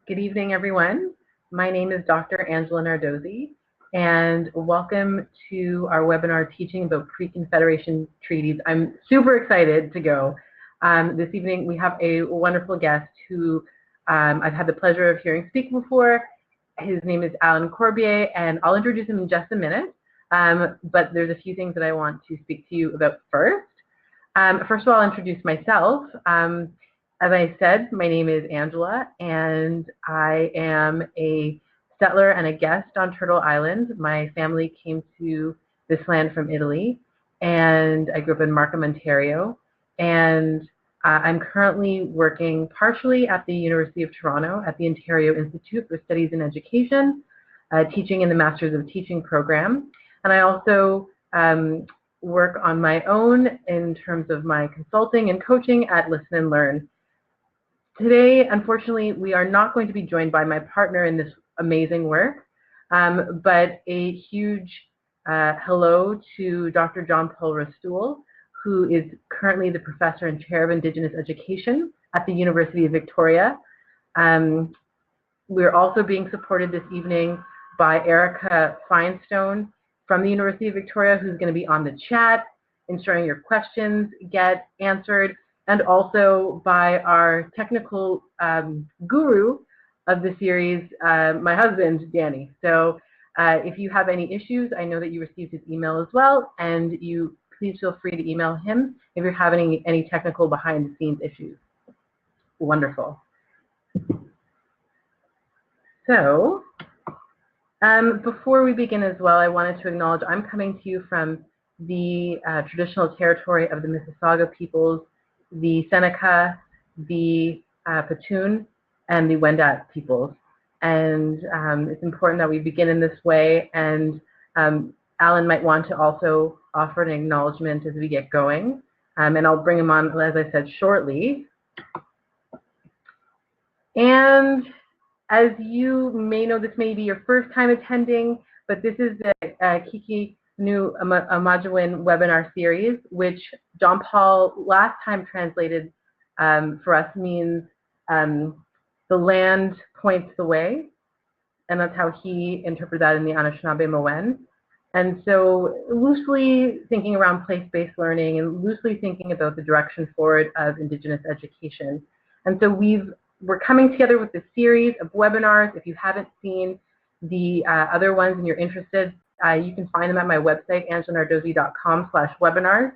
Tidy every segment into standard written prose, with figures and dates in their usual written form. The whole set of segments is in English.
Good evening, everyone. My name is Dr. Angela Nardozi, and welcome to our webinar teaching about Pre-Confederation Treaties. I'm super excited to go. This evening, we have a wonderful guest who I've had the pleasure of hearing speak before. His name is Alan Corbiere, and I'll introduce him in just a minute. But there's a few things that I want to speak to you about first. First of all, I'll introduce myself. As I said, my name is Angela, and I am a settler and a guest on Turtle Island. My family came to this land from Italy, and I grew up in Markham, Ontario. And I'm currently working partially at the University of Toronto at the Ontario Institute for Studies in Education, teaching in the Masters of Teaching program. And I also work on my own in terms of my consulting and coaching at Listen and Learn. Today, unfortunately, we are not going to be joined by my partner in this amazing work, but a huge hello to Dr. John Paul Rastool, who is currently the Professor and Chair of Indigenous Education at the University of Victoria. We're also being supported this evening by Erica Finestone from the University of Victoria, who's going to be on the chat, ensuring your questions get answered, and also by our technical guru of the series, my husband, Danny. So if you have any issues, I know that you received his email as well, and you please feel free to email him if you're having any technical behind-the-scenes issues. Wonderful. So before we begin as well, I wanted to acknowledge I'm coming to you from the traditional territory of the Mississauga peoples, the Seneca, the Petun, and the Wendat peoples. And it's important that we begin in this way, and Alan might want to also offer an acknowledgement as we get going. And I'll bring him on, as I said, shortly. And as you may know, this may be your first time attending, but this is the Kikinoo'amaagoowin Webinar series, which John Paul last time translated for us means the land points the way, and that's how he interpreted that in the Anishinaabe. And so loosely thinking around place-based learning and loosely thinking about the direction forward of Indigenous education. And so we're coming together with this series of webinars. If you haven't seen the other ones and you're interested, you can find them at my website, angelanardozi.com/webinars,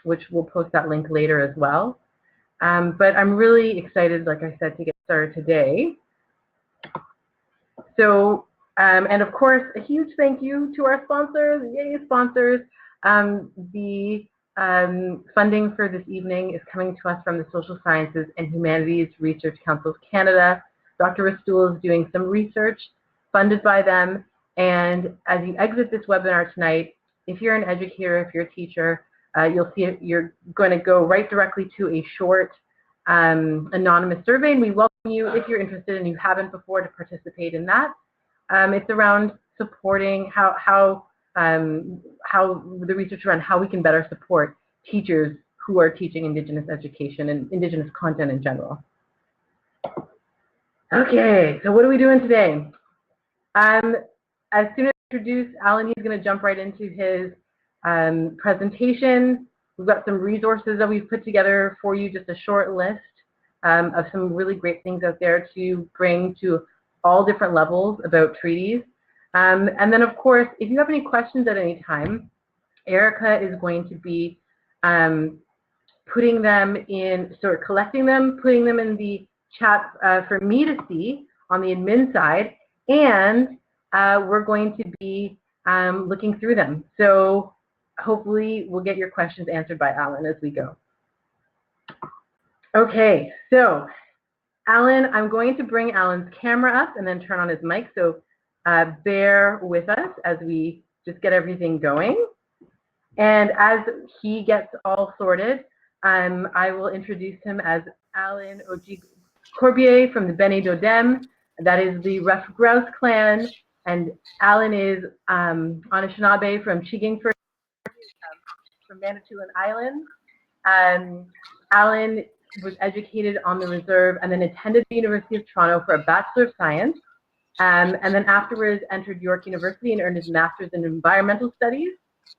which we'll post that link later as well. But I'm really excited, like I said, to get started today. So, and of course, a huge thank you to our sponsors, yay sponsors. The funding for this evening is coming to us from the Social Sciences and Humanities Research Council of Canada. Dr. Rastool is doing some research funded by them. And as you exit this webinar tonight, if you're an educator, if you're a teacher, you'll see you're going to go right directly to a short anonymous survey, and we welcome you if you're interested and you haven't before to participate in that. It's around supporting how the research around how we can better support teachers who are teaching Indigenous education and Indigenous content in general. Okay, so what are we doing today? As soon as I introduce Alan, he's going to jump right into his presentation. We've got some resources that we've put together for you, just a short list of some really great things out there to bring to all different levels about treaties. And then, of course, if you have any questions at any time, Erica is going to be putting them in, sort of collecting them, putting them in the chat for me to see on the admin side, and we're going to be looking through them. So hopefully we'll get your questions answered by Alan as we go. Okay, so Alan, I'm going to bring Alan's camera up and then turn on his mic. So bear with us as we just get everything going. And as he gets all sorted, I will introduce him as Alan Corbiere from the Bene Dodem. That is the Rough Grouse clan. And Alan is Anishinaabe from Chigingford, from Manitoulin Island. Alan was educated on the reserve, and then attended the University of Toronto for a Bachelor of Science, and then afterwards entered York University and earned his Master's in Environmental Studies.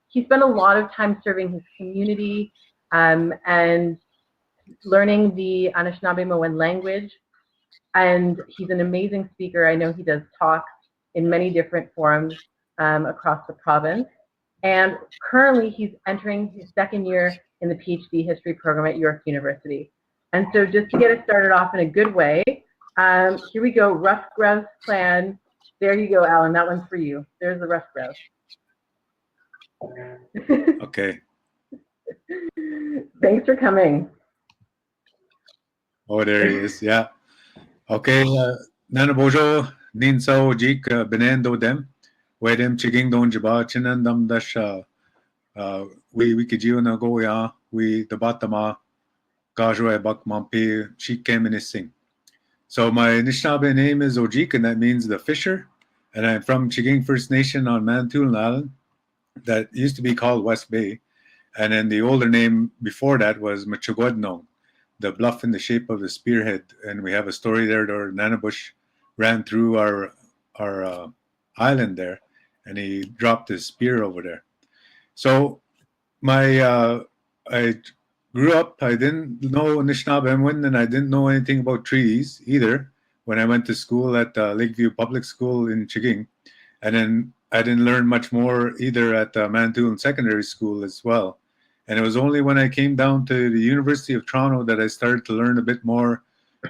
He spent a lot of time serving his community and learning the Anishinaabe language, and he's an amazing speaker. I know he does talks in many different forums across the province, and currently he's entering his second year in the PhD history program at York University. And so just to get us started off in a good way, here we go, rough grouse plan. There you go, Alan, that one's for you. There's the rough grouse. Okay. Thanks for coming. Oh, there he is. Yeah. Okay. Nanabojo ninsao jik benendo dem. Wedem chiging don jaba chinandam dasha. We kijio na go ya. We debatama gajwe bak mampi chikemenising. So my Anishinaabe name is Ojik, and that means the fisher. And I'm from Chiging First Nation on Manitoulin Island. That used to be called West Bay. And then the older name before that was Machugwadnong, the bluff in the shape of a spearhead. And we have a story there where Nanabush ran through our island there, and he dropped his spear over there. So I grew up, I didn't know Anishinaabe, and I didn't know anything about treaties either when I went to school at Lakeview Public School in Chiging. And then I didn't learn much more either at Manitoulin Secondary School as well. And it was only when I came down to the University of Toronto that I started to learn a bit more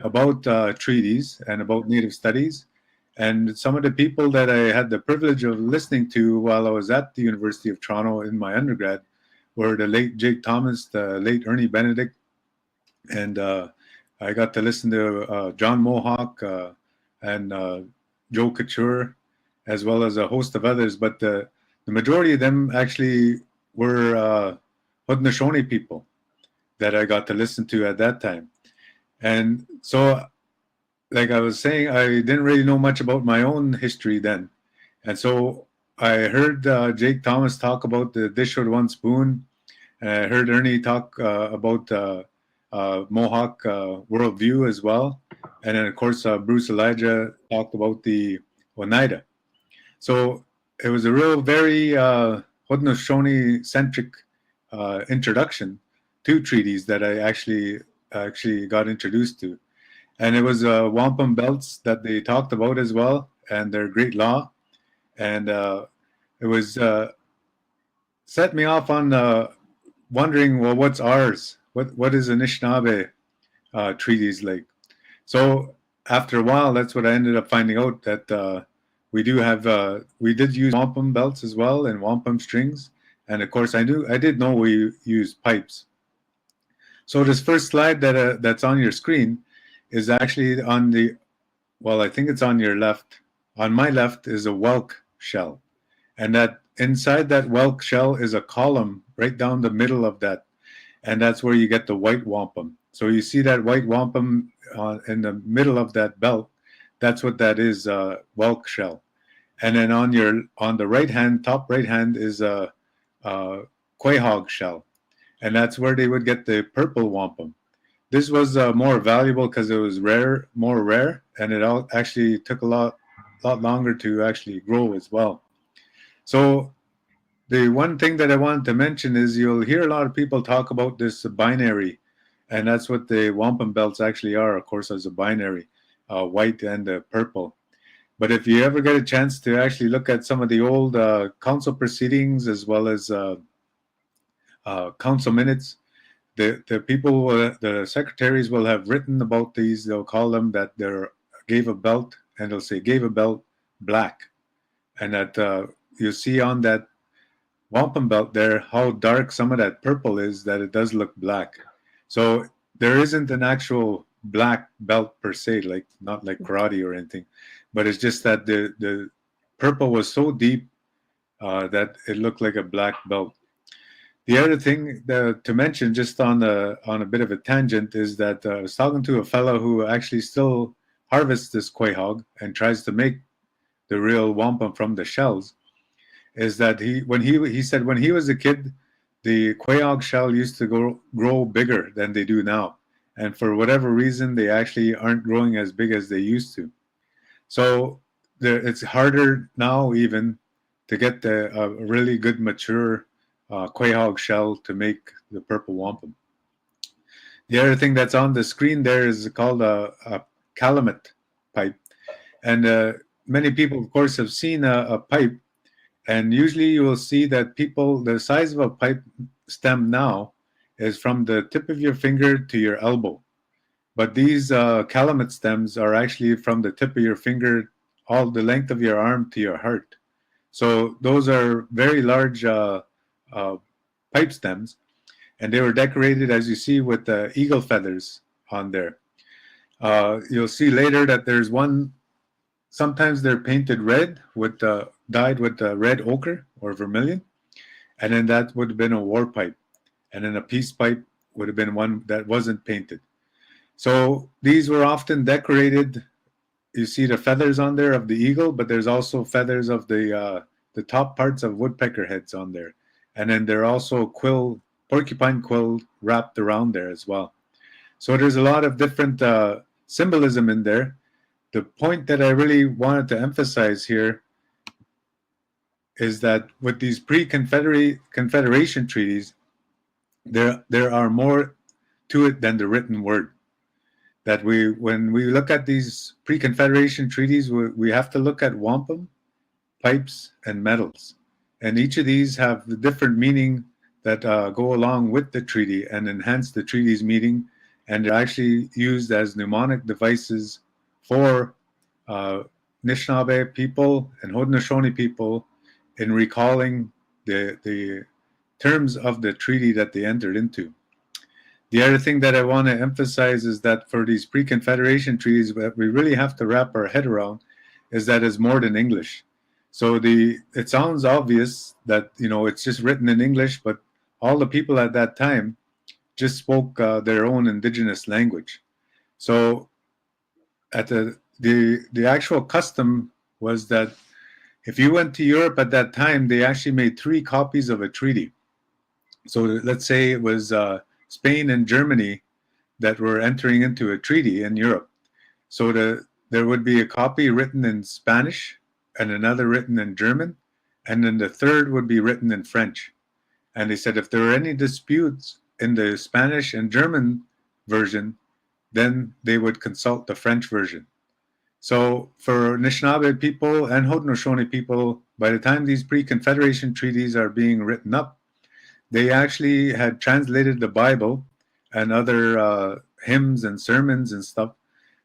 about treaties and about Native studies. And some of the people that I had the privilege of listening to while I was at the University of Toronto in my undergrad were the late Jake Thomas, the late Ernie Benedict, and I got to listen to John Mohawk and Joe Couture, as well as a host of others. But the majority of them actually were Haudenosaunee people that I got to listen to at that time. And so, like I was saying, I didn't really know much about my own history then. And so I heard Jake Thomas talk about the dish with one spoon. And I heard Ernie talk about Mohawk worldview as well. And then, of course, Bruce Elijah talked about the Oneida. So it was a real very Haudenosaunee-centric introduction to treaties that I actually got introduced to. And it was wampum belts that they talked about as well, and their great law. And it was set me off on wondering, well, what's ours? What is Anishinaabe treaties like? So after a while, that's what I ended up finding out, that we did use wampum belts as well and wampum strings. And of course, I did know we used pipes. So this first slide that's on your screen is actually I think it's on your left. On my left is a whelk shell. And that inside that whelk shell is a column right down the middle of that. And that's where you get the white wampum. So you see that white wampum in the middle of that belt. That's what that is, whelk shell. And then on the right hand, top right hand, is a quahog shell. And that's where they would get the purple wampum. This was more valuable because it was more rare, and it actually took a lot longer to actually grow as well. So the one thing that I wanted to mention is you'll hear a lot of people talk about this binary, and that's what the wampum belts actually are, of course, as a binary, white and purple. But if you ever get a chance to actually look at some of the old council proceedings as well as council minutes, the people, the secretaries will have written about these. They'll call them that they gave a belt, and they'll say gave a belt black, and that you see on that wampum belt there how dark some of that purple is, that it does look black. So there isn't an actual black belt per se, not like karate or anything, but it's just that the purple was so deep that it looked like a black belt. The other thing to mention, just on a bit of a tangent, is that I was talking to a fellow who actually still harvests this quahog and tries to make the real wampum from the shells. Is that he said when he was a kid, the quahog shell used to grow bigger than they do now, and for whatever reason, they actually aren't growing as big as they used to. So it's harder now even to get a really good mature quahog shell to make the purple wampum. The other thing that's on the screen there is called a calumet pipe. And many people, of course, have seen a pipe. And usually you will see that the size of a pipe stem now is from the tip of your finger to your elbow. But these calumet stems are actually from the tip of your finger, all the length of your arm to your heart. So those are very large pipe stems, and they were decorated, as you see, with eagle feathers on there. You'll see later that there's one. Sometimes they're painted red with dyed with red ochre or vermilion, and then that would have been a war pipe, and then a peace pipe would have been one that wasn't painted. So these were often decorated. You see the feathers on there of the eagle, but there's also feathers of the top parts of woodpecker heads on there, and then there are also porcupine quill wrapped around there as well. So there's a lot of different symbolism in there. The point that I really wanted to emphasize here is that with these pre-Confederation treaties, there are more to it than the written word. That when we look at these pre-Confederation treaties, we have to look at wampum, pipes, and metals. And each of these have the different meaning that go along with the treaty and enhance the treaty's meaning. And they're actually used as mnemonic devices for Anishinaabe people and Haudenosaunee people in recalling the terms of the treaty that they entered into. The other thing that I want to emphasize is that for these pre-Confederation treaties, what we really have to wrap our head around is that it's more than English. So it sounds obvious that it's just written in English, but all the people at that time just spoke their own indigenous language. So at the actual custom was that if you went to Europe at that time, they actually made 3 copies of a treaty. So let's say it was Spain and Germany that were entering into a treaty in Europe. So there would be a copy written in Spanish and another written in German, and then the third would be written in French. And they said if there were any disputes in the Spanish and German version, then they would consult the French version. So for Anishinaabe people and Haudenosaunee people, by the time these pre-Confederation treaties are being written up, they actually had translated the Bible and other hymns and sermons and stuff.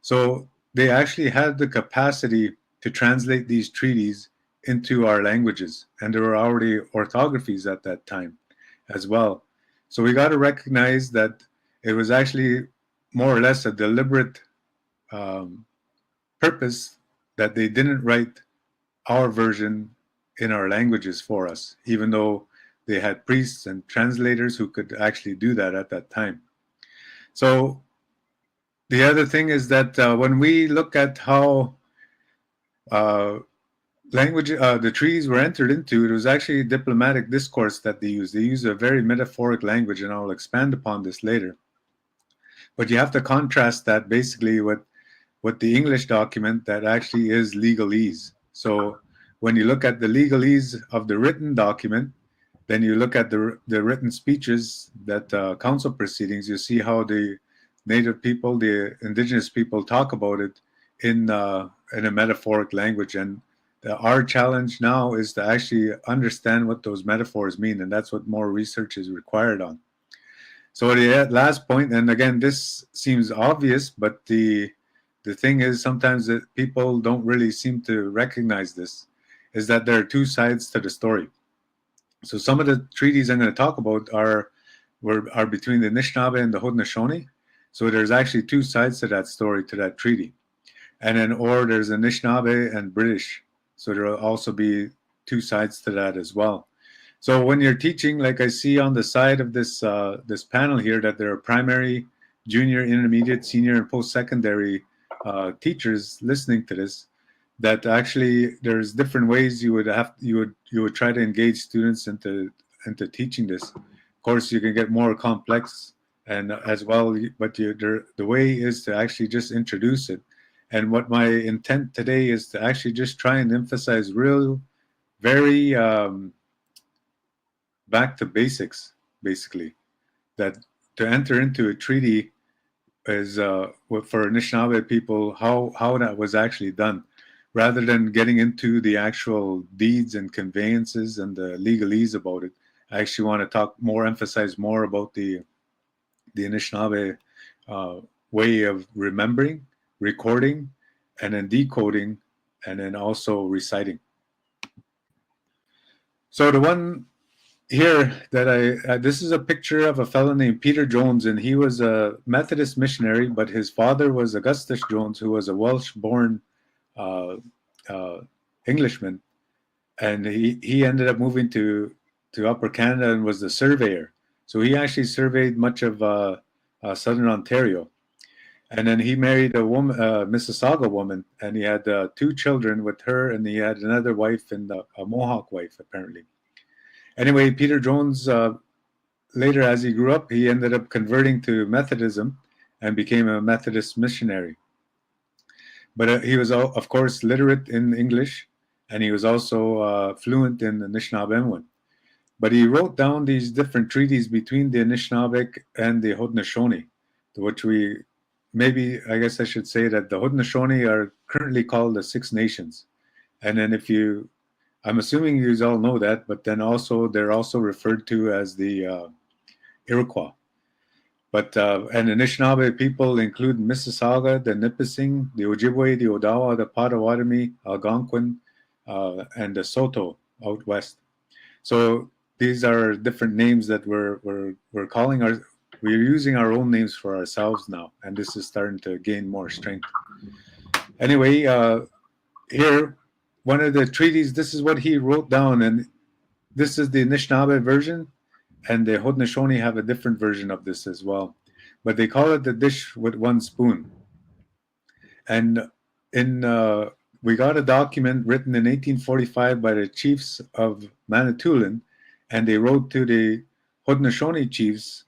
So they actually had the capacity to translate these treaties into our languages. And there were already orthographies at that time as well. So we got to recognize that it was actually more or less a deliberate purpose that they didn't write our version in our languages for us, even though they had priests and translators who could actually do that at that time. So the other thing is that when we look at how the treaties were entered into, it was actually diplomatic discourse that they used. They used a very metaphoric language, and I'll expand upon this later. But you have to contrast that basically with the English document that actually is legalese. So when you look at the legalese of the written document, then you look at the written speeches that council proceedings, you see how the native people, the indigenous people talk about it in a metaphoric language. And our challenge now is to actually understand what those metaphors mean. And that's what more research is required on. So the last point, and again, this seems obvious, but the thing is sometimes that people don't really seem to recognize this, is that there are 2 sides to the story. So some of the treaties I'm going to talk about are between the Anishinaabe and the Haudenosaunee. So there's actually 2 sides to that story, to that treaty. And then, or there's Anishinaabe and British. So there will also be 2 sides to that as well. So when you're teaching, like I see on the side of this this panel here, that there are primary, junior, intermediate, senior, and post-secondary teachers listening to this, that actually there's different ways you would try to engage students into teaching this. Of course, you can get more complex and as well, but the way is to actually just introduce it. And what my intent today is to actually just try and emphasize real, very back to basics, basically, that to enter into a treaty is for Anishinaabe people, how that was actually done, rather than getting into the actual deeds and conveyances and the legalese about it. I actually want to talk more, emphasize more about the Anishinaabe way of remembering, recording, and then decoding, and then also reciting. So the one here that this is a picture of a fellow named Peter Jones, and he was a Methodist missionary, but his father was Augustus Jones, who was a Welsh-born uh, uh, Englishman, and he ended up moving to Upper Canada and was the surveyor. So he actually surveyed much of southern Ontario, and then he married a woman, Mississauga woman, and he had 2 children with her, and he had another wife and a Mohawk wife apparently. Anyway, Peter Jones, later as he grew up, he ended up converting to Methodism and became a Methodist missionary. But he was, of course, literate in English, and he was also fluent in Anishinaabemowin. But he wrote down these different treaties between the Anishinaabe and the Haudenosaunee, which maybe, I guess I should say that the Haudenosaunee are currently called the Six Nations. And then I'm assuming you all know that, but then also they're also referred to as the Iroquois. But and Anishinaabe people include Mississauga, the Nipissing, the Ojibwe, the Odawa, the Potawatomi, Algonquin, and the Saulteaux out west. So these are different names that we're calling we're using our own names for ourselves now, and this is starting to gain more strength. Anyway, here, one of the treaties, this is what he wrote down, and this is the Anishinaabe version, and the Haudenosaunee have a different version of this as well. But they call it the dish with one spoon. And we got a document written in 1845 by the chiefs of Manitoulin, and they wrote to the Haudenosaunee chiefs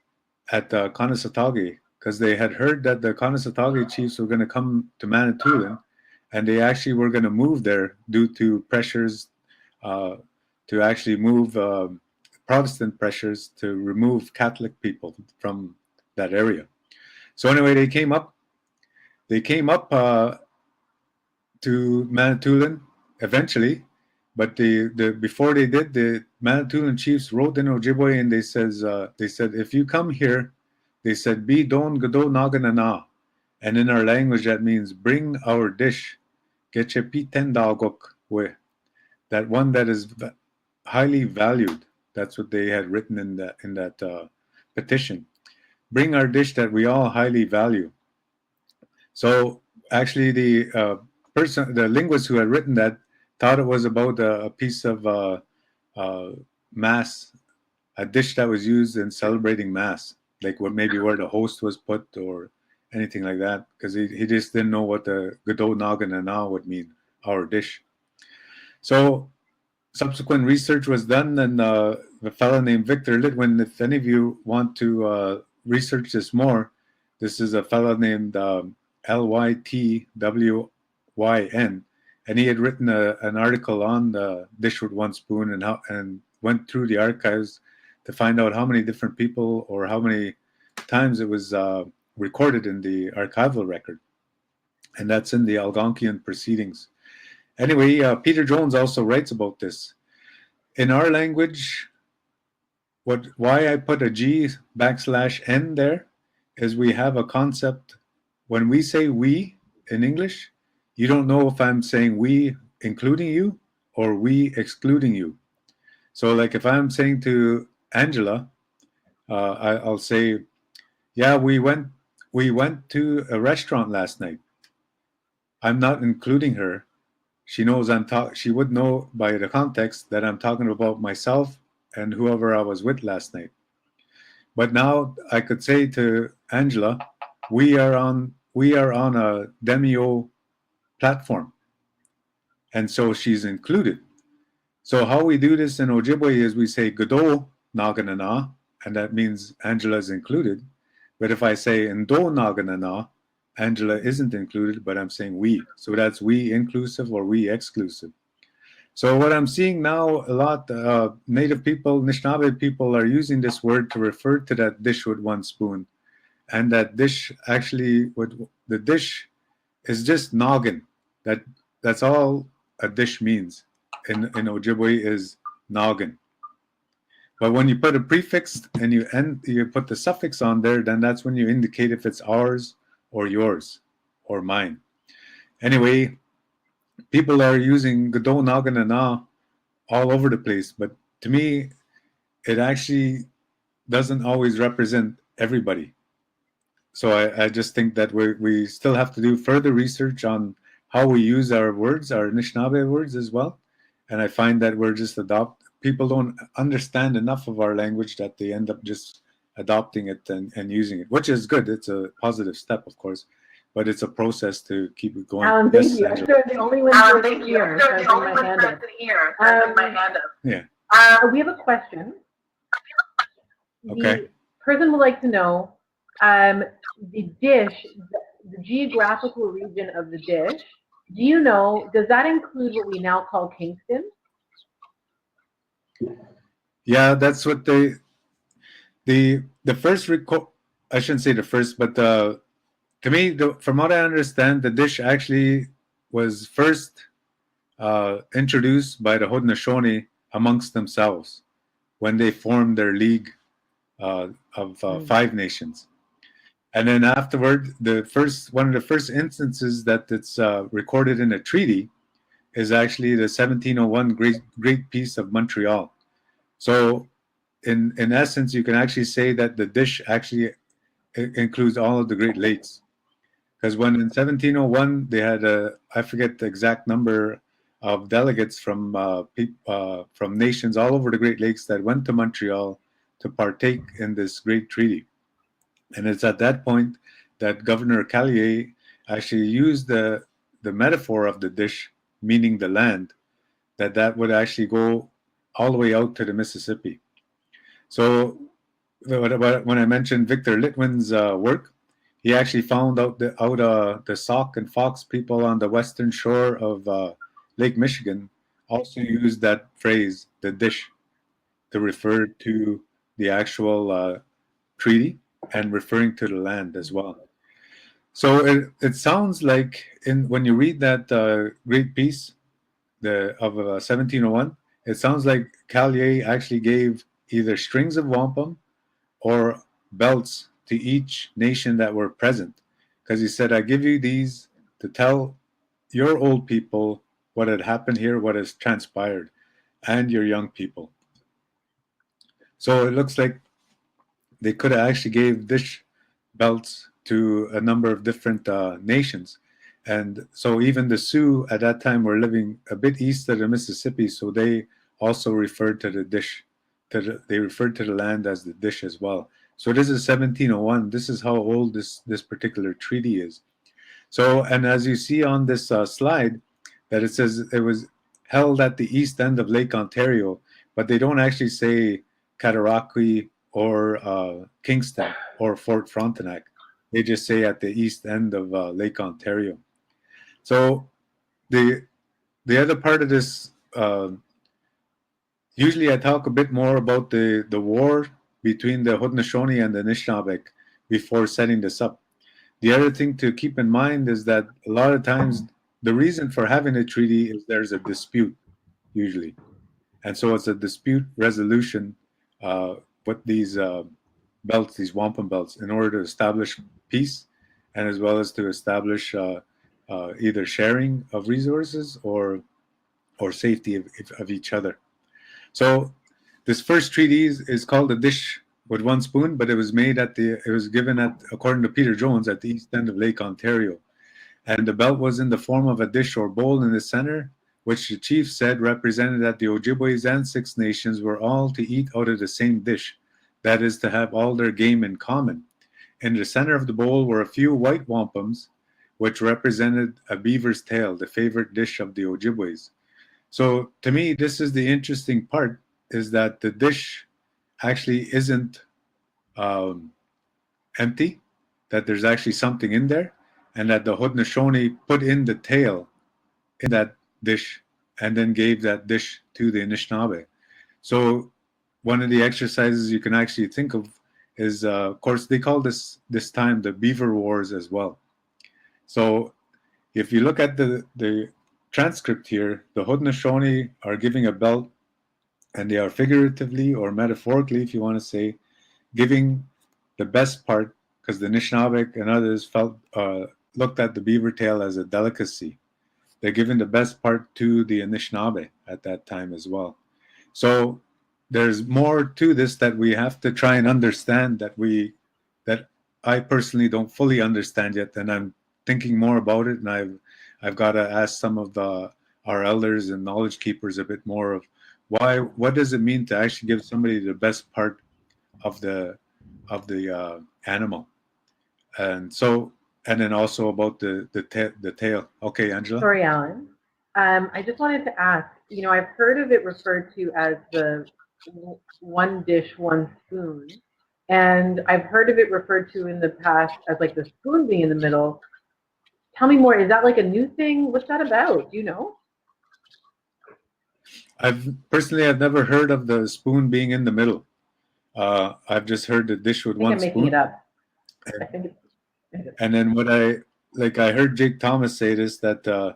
at Kanesatake, because they had heard that the Kanesatake chiefs were going to come to Manitoulin, and they actually were going to move there due to pressures to actually move Protestant pressures to remove Catholic people from that area. So anyway, they came up to Manitoulin eventually, but before they did, the Manitoulin chiefs wrote in Ojibwe, and they said, if you come here, they said, "Be don gado naganana," and in our language that means bring our dish, getche pitendagok we, that one that is highly valued. That's what they had written in that petition. Bring our dish that we all highly value. So actually, the linguist who had written that, thought it was about a piece of mass, a dish that was used in celebrating mass, like maybe where the host was put or anything like that, because he just didn't know what the Godot Naganana would mean, our dish. So subsequent research was done, and a fellow named Victor Litwin, if any of you want to research this more, this is a fellow named Lytwyn, and he had written an article on the dish with one spoon, and went through the archives to find out how many different people or how many times it was recorded in the archival record, and that's in the Algonquian proceedings. Anyway, Peter Jones also writes about this. In our language, why I put a G\N there is we have a concept. When we say we in English, you don't know if I'm saying we including you or we excluding you. So like if I'm saying to Angela, I'll say, yeah, we went to a restaurant last night. I'm not including her. She knows she would know by the context that I'm talking about myself and whoever I was with last night. But now I could say to Angela, we are on a Demio platform, and so she's included. So how we do this in Ojibwe is we say Godot Naganana, and that means Angela is included. But if I say Ndo Angela isn't included, but I'm saying we. So that's we inclusive or we exclusive. So what I'm seeing now, a lot Native people, Anishinaabe people are using this word to refer to that dish with one spoon. And that dish actually, the dish is just noggin. That's all a dish means in Ojibwe is noggin. But when you put a prefix and you put the suffix on there, then that's when you indicate if it's ours or yours or mine. Anyway, people are using Godot, Noggin, and Na all over the place. But to me, it actually doesn't always represent everybody. So I just think that we still have to do further research on how we use our words, our Anishinaabe words as well. And I find that we're just people don't understand enough of our language that they end up just adopting it and using it, which is good. It's a positive step, of course, but it's a process to keep it going. Alan, thank you. I'm sure the only one person here. So I bring my hand up. Yeah. We have a question. Okay. The person would like to know the dish, the geographical region of the dish. Do you know, does that include what we now call Kingston? Yeah, that's what the first record. I shouldn't say the first, but to me, from what I understand, the dish actually was first introduced by the Haudenosaunee amongst themselves when they formed their league of 5 nations. And then afterward, one of the first instances that it's recorded in a treaty is actually the 1701 Great Peace of Montreal. So, in essence, you can actually say that the dish actually includes all of the Great Lakes, because when in 1701 they had I forget the exact number of delegates from nations all over the Great Lakes that went to Montreal to partake in this great treaty. And it's at that point that Governor Callier actually used the metaphor of the dish, meaning the land, that would actually go all the way out to the Mississippi. So when I mentioned Victor Litwin's work, he actually found out the Sauk and Fox people on the western shore of Lake Michigan also used that phrase, the dish, to refer to the actual treaty and referring to the land as well. So it sounds like when you read that great piece of 1701, it sounds like Callier actually gave either strings of wampum or belts to each nation that were present, because he said, I give you these to tell your old people what had happened here, what has transpired, and your young people. So it looks like they could have actually gave dish belts to a number of different nations. And so even the Sioux at that time were living a bit east of the Mississippi, so they also referred to the dish, they referred to the land as the dish as well. So this is 1701. This is how old this particular treaty is. So, and as you see on this slide, that it says it was held at the east end of Lake Ontario, but they don't actually say Cataraqui or Kingston or Fort Frontenac. They just say at the east end of Lake Ontario. So the other part of this, usually I talk a bit more about the war between the Haudenosaunee and the Anishinaabe before setting this up. The other thing to keep in mind is that a lot of times the reason for having a treaty is there's a dispute, usually. And so it's a dispute resolution with these belts, these wampum belts, in order to establish peace and as well as to establish either sharing of resources or safety of each other. So this first treaty is called the dish with one spoon, but it was made it was given according to Peter Jones, at the east end of Lake Ontario. And the belt was in the form of a dish or bowl in the center, which the chief said represented that the Ojibways and Six Nations were all to eat out of the same dish, that is, to have all their game in common. In the center of the bowl were a few white wampums, which represented a beaver's tail, the favorite dish of the Ojibways. So to me, this is the interesting part, is that the dish actually isn't empty, that there's actually something in there, and that the Haudenosaunee put in the tail in that dish and then gave that dish to the Anishinaabe. So one of the exercises you can actually think of is, of course, they call this time the Beaver Wars as well. So if you look at the transcript here, the Haudenosaunee are giving a belt, and they are figuratively or metaphorically, if you want to say, giving the best part, because the Anishinaabe and others looked at the beaver tail as a delicacy. They're giving the best part to the Anishinaabe at that time as well. So there's more to this that we have to try and understand, that I personally don't fully understand yet, and I'm thinking more about it, and I've got to ask some of our elders and knowledge keepers a bit more of what does it mean to actually give somebody the best part of the animal, and so, and then also about the tail. Okay, Angela. Sorry, Alan. I just wanted to ask, I've heard of it referred to as the one dish, one spoon. And I've heard of it referred to in the past as like the spoon being in the middle. Tell me more. Is that like a new thing? What's that about? Do you know? I've never heard of the spoon being in the middle. I've just heard the dish with I think one I'm making spoon. it up. And then what I heard Jake Thomas say this, that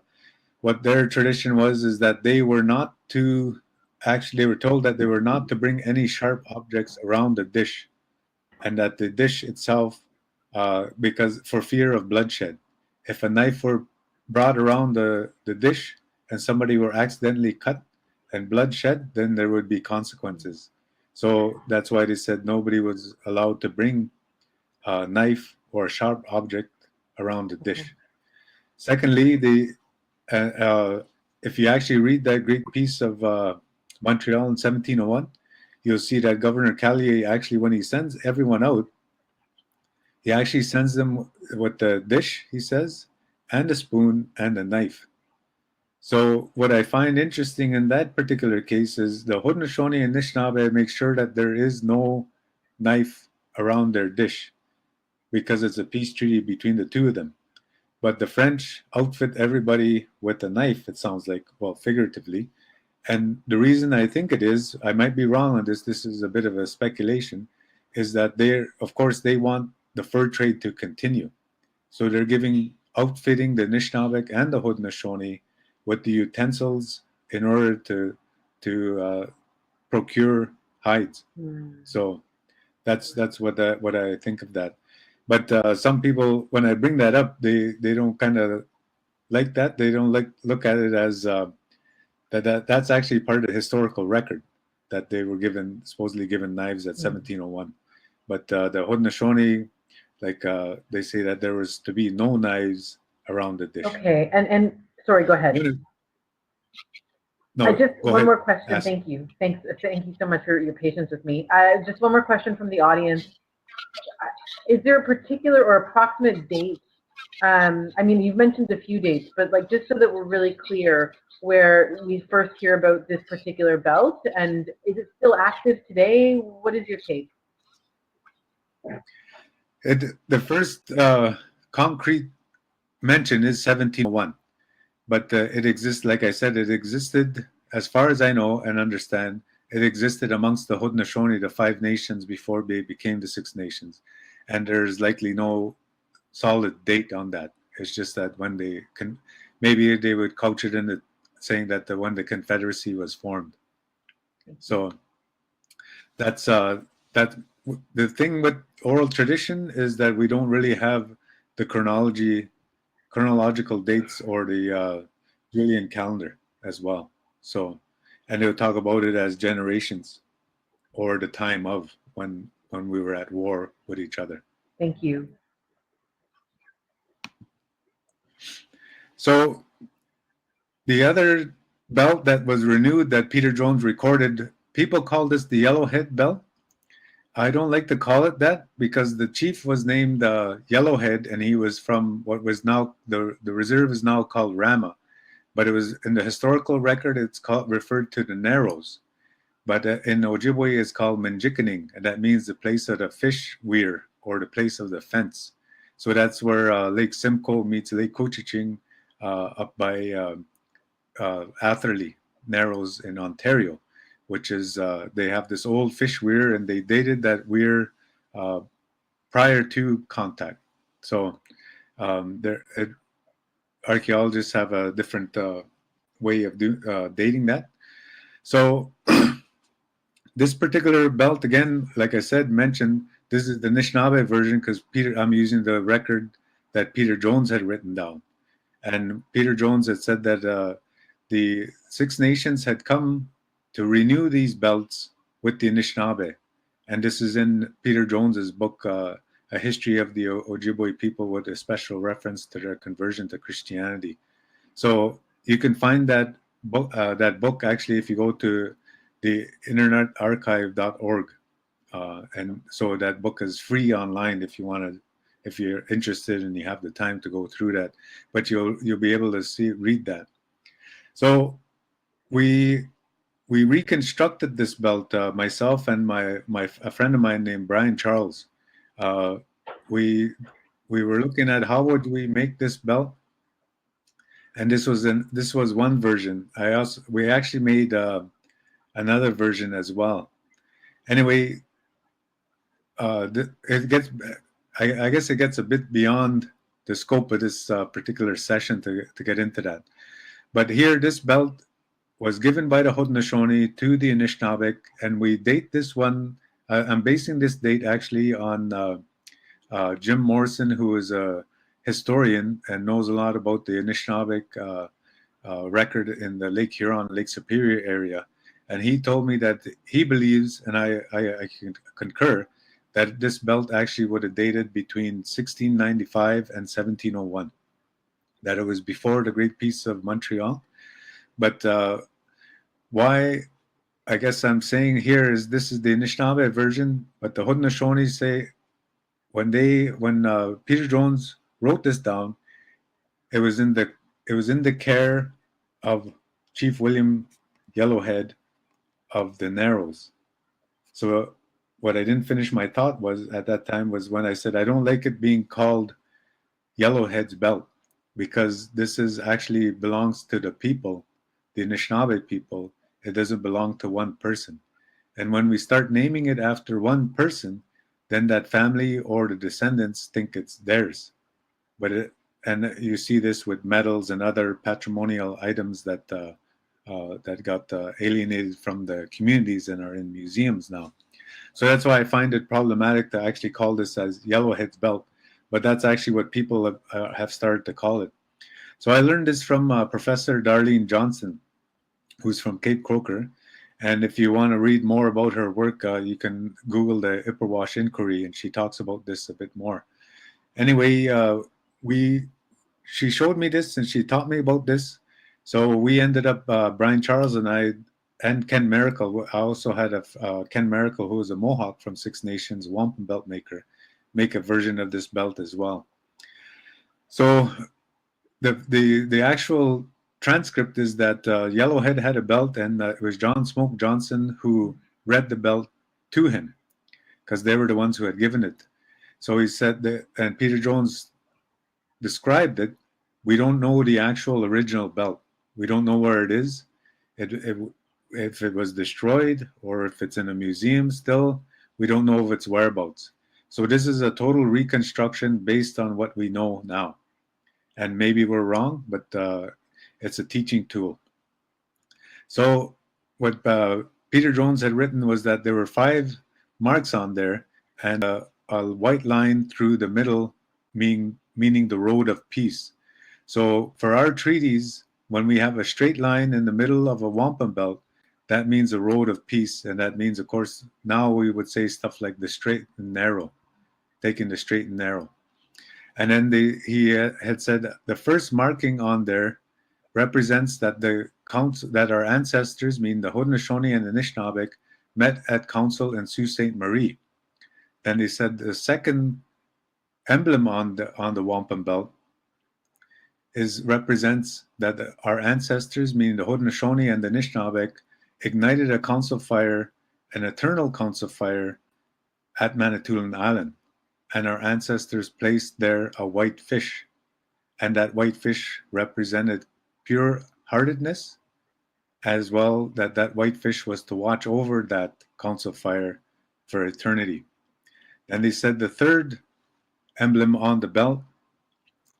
what their tradition was is that they were not to, actually they were told that they were not to bring any sharp objects around the dish, and that the dish itself, because for fear of bloodshed, if a knife were brought around the dish and somebody were accidentally cut and bloodshed, then there would be consequences. So that's why they said nobody was allowed to bring a knife or a sharp object around the dish. Secondly, if you actually read that great piece of Montreal in 1701, you'll see that Governor Callier actually, when he sends everyone out, he actually sends them with the dish, he says, and a spoon and a knife. So what I find interesting in that particular case is the Haudenosaunee and Anishinaabe make sure that there is no knife around their dish, because it's a peace treaty between the two of them. But the French outfit everybody with a knife, it sounds like, well, figuratively. And the reason I think it is, I might be wrong on this is a bit of a speculation, is that of course, they want the fur trade to continue. So they're outfitting the Anishinaabe and the Haudenosaunee with the utensils in order to procure hides. So that's what I think of that. But some people, when I bring that up, they don't kind of like that. They don't look at it as that's actually part of the historical record, that they were supposedly given knives at 1701. But the Haudenosaunee, they say that there was to be no knives around the dish. Okay, and sorry, go ahead. No, one more question. Ask. Thank you. Thank you so much for your patience with me. Just one more question from the audience. Is there a particular or approximate date? I mean, you've mentioned a few dates, but just so that we're really clear, where we first hear about this particular belt, and is it still active today? What is your take? The first concrete mention is 1701, but it exists, like I said, it existed, as far as I know and understand, it existed amongst the Haudenosaunee, the 5 nations, before they became the 6 nations. And there's likely no solid date on that. It's just that when maybe they would couch it in saying that when the Confederacy was formed. So that's that. The thing with oral tradition is that we don't really have the chronological dates or the Julian calendar as well. So, and they'll talk about it as generations or the time of when we were at war with each other. Thank you. So the other belt that was renewed that Peter Jones recorded, people called this the Yellowhead belt. I don't like to call it that because the chief was named Yellowhead, and he was from what was now the reserve is now called Rama, but it was in the historical record it's referred to the Narrows, but in Ojibwe it's called Minjikaning, and that means the place of the fish weir or the place of the fence. So that's where Lake Simcoe meets Lake Cochiching up by Atherley Narrows in Ontario, which is they have this old fish weir, and they dated that weir prior to contact. So archaeologists have a different way of dating that. So this particular belt, again, like I said, mentioned, this is the Anishinaabe version because I'm using the record that Peter Jones had written down. And Peter Jones had said that the Six Nations had come to renew these belts with the Anishinaabe. And this is in Peter Jones's book, A History of the Ojibwe People, with a special reference to their conversion to Christianity. So you can find that book actually if you go to the internetarchive.org. And so that book is free online if you want to, if you're interested and you have the time to go through that. But you'll be able to read that. So we reconstructed this belt, myself and a friend of mine named Brian Charles. We were looking at how would we make this belt, and this was one version. We actually made another version as well. Anyway, it gets, I guess it gets a bit beyond the scope of this particular session to get into that. But here, this belt was given by the Haudenosaunee to the Anishinaabe, and we date this one. I'm basing this date actually on Jim Morrison, who is a historian and knows a lot about the Anishinaabe record in the Lake Huron, Lake Superior area. And he told me that he believes, and I can concur, that this belt actually would have dated between 1695 and 1701, that it was before the Great Peace of Montreal. But why I guess I'm saying here is this is the Anishinaabe version, but the Haudenosaunee say when Peter Jones wrote this down, it was in the care of Chief William Yellowhead of the Narrows. So what I didn't finish my thought was at that time was when I said I don't like it being called Yellowhead's belt, because this is actually belongs to the people, the Anishinaabe people. It doesn't belong to one person. And when we start naming it after one person, then that family or the descendants think it's theirs. And you see this with medals and other patrimonial items that got alienated from the communities and are in museums now. So that's why I find it problematic to actually call this as Yellowhead's belt, but that's actually what people have started to call it. So I learned this from Professor Darlene Johnson, who's from Cape Croker. And if you want to read more about her work, you can Google the Ipperwash Inquiry, and she talks about this a bit more. Anyway, she showed me this and she taught me about this. So we ended up, Brian Charles and I, and Ken Miracle. I also had Ken Miracle, who was a Mohawk from Six Nations, wampum belt maker, make a version of this belt as well. So the actual transcript is that Yellowhead had a belt, and it was John Smoke Johnson who read the belt to him because they were the ones who had given it. So he said that, and Peter Jones described it. We don't know the actual original belt. We don't know where it is. If it was destroyed or if it's in a museum still, we don't know of its whereabouts. So this is a total reconstruction based on what we know now. And maybe we're wrong, but it's a teaching tool. So what Peter Jones had written was that there were 5 marks on there and a white line through the middle, meaning the road of peace. So for our treaties, when we have a straight line in the middle of a wampum belt, that means a road of peace. And that means, of course, now we would say stuff like the straight and narrow, taking the straight and narrow. And then he had said the first marking on there represents that that our ancestors, meaning the Haudenosaunee and the Anishinaabe, met at council in Sault Ste. Marie. Then they said the second emblem on the wampum belt represents that our ancestors, meaning the Haudenosaunee and the Anishinaabe, ignited a council fire, an eternal council fire, at Manitoulin Island. and our ancestors placed there a white fish, and that white fish represented pure heartedness, as well that white fish was to watch over that council fire for eternity. And they said the third emblem on the belt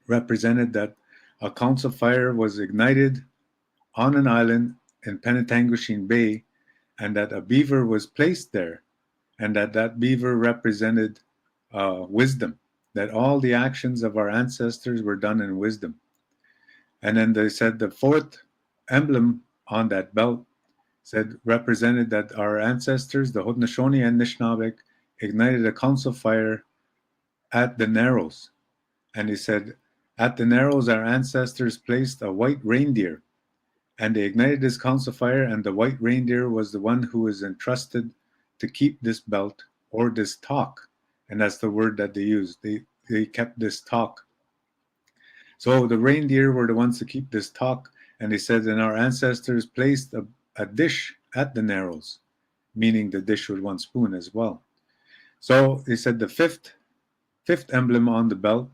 represented that a council fire was ignited on an island in Penetanguishene Bay, and that a beaver was placed there, and that beaver represented wisdom, that all the actions of our ancestors were done in wisdom. And then they said the fourth emblem on that belt said represented that our ancestors, the Haudenosaunee and Anishinaabe, ignited a council fire at the Narrows. And he said, at the Narrows, our ancestors placed a white reindeer, and they ignited this council fire, and the white reindeer was the one who was entrusted to keep this belt, or this talk. And that's the word that they used. They kept this talk. So the reindeer were the ones to keep this talk, and they said, and our ancestors placed a dish at the Narrows, meaning the dish with one spoon as well. So they said the fifth emblem on the belt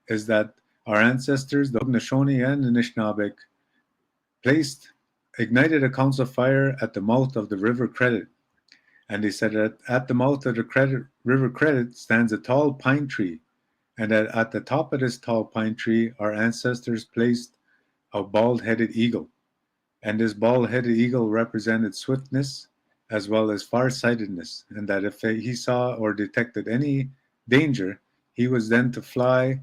is that our ancestors, the Haudenosaunee and Anishinaabe, ignited a council fire at the mouth of the River Credit. And they said that at the mouth of the River Credit stands a tall pine tree, and that at the top of this tall pine tree, our ancestors placed a bald-headed eagle. And this bald-headed eagle represented swiftness as well as farsightedness, and that if he saw or detected any danger, he was then to fly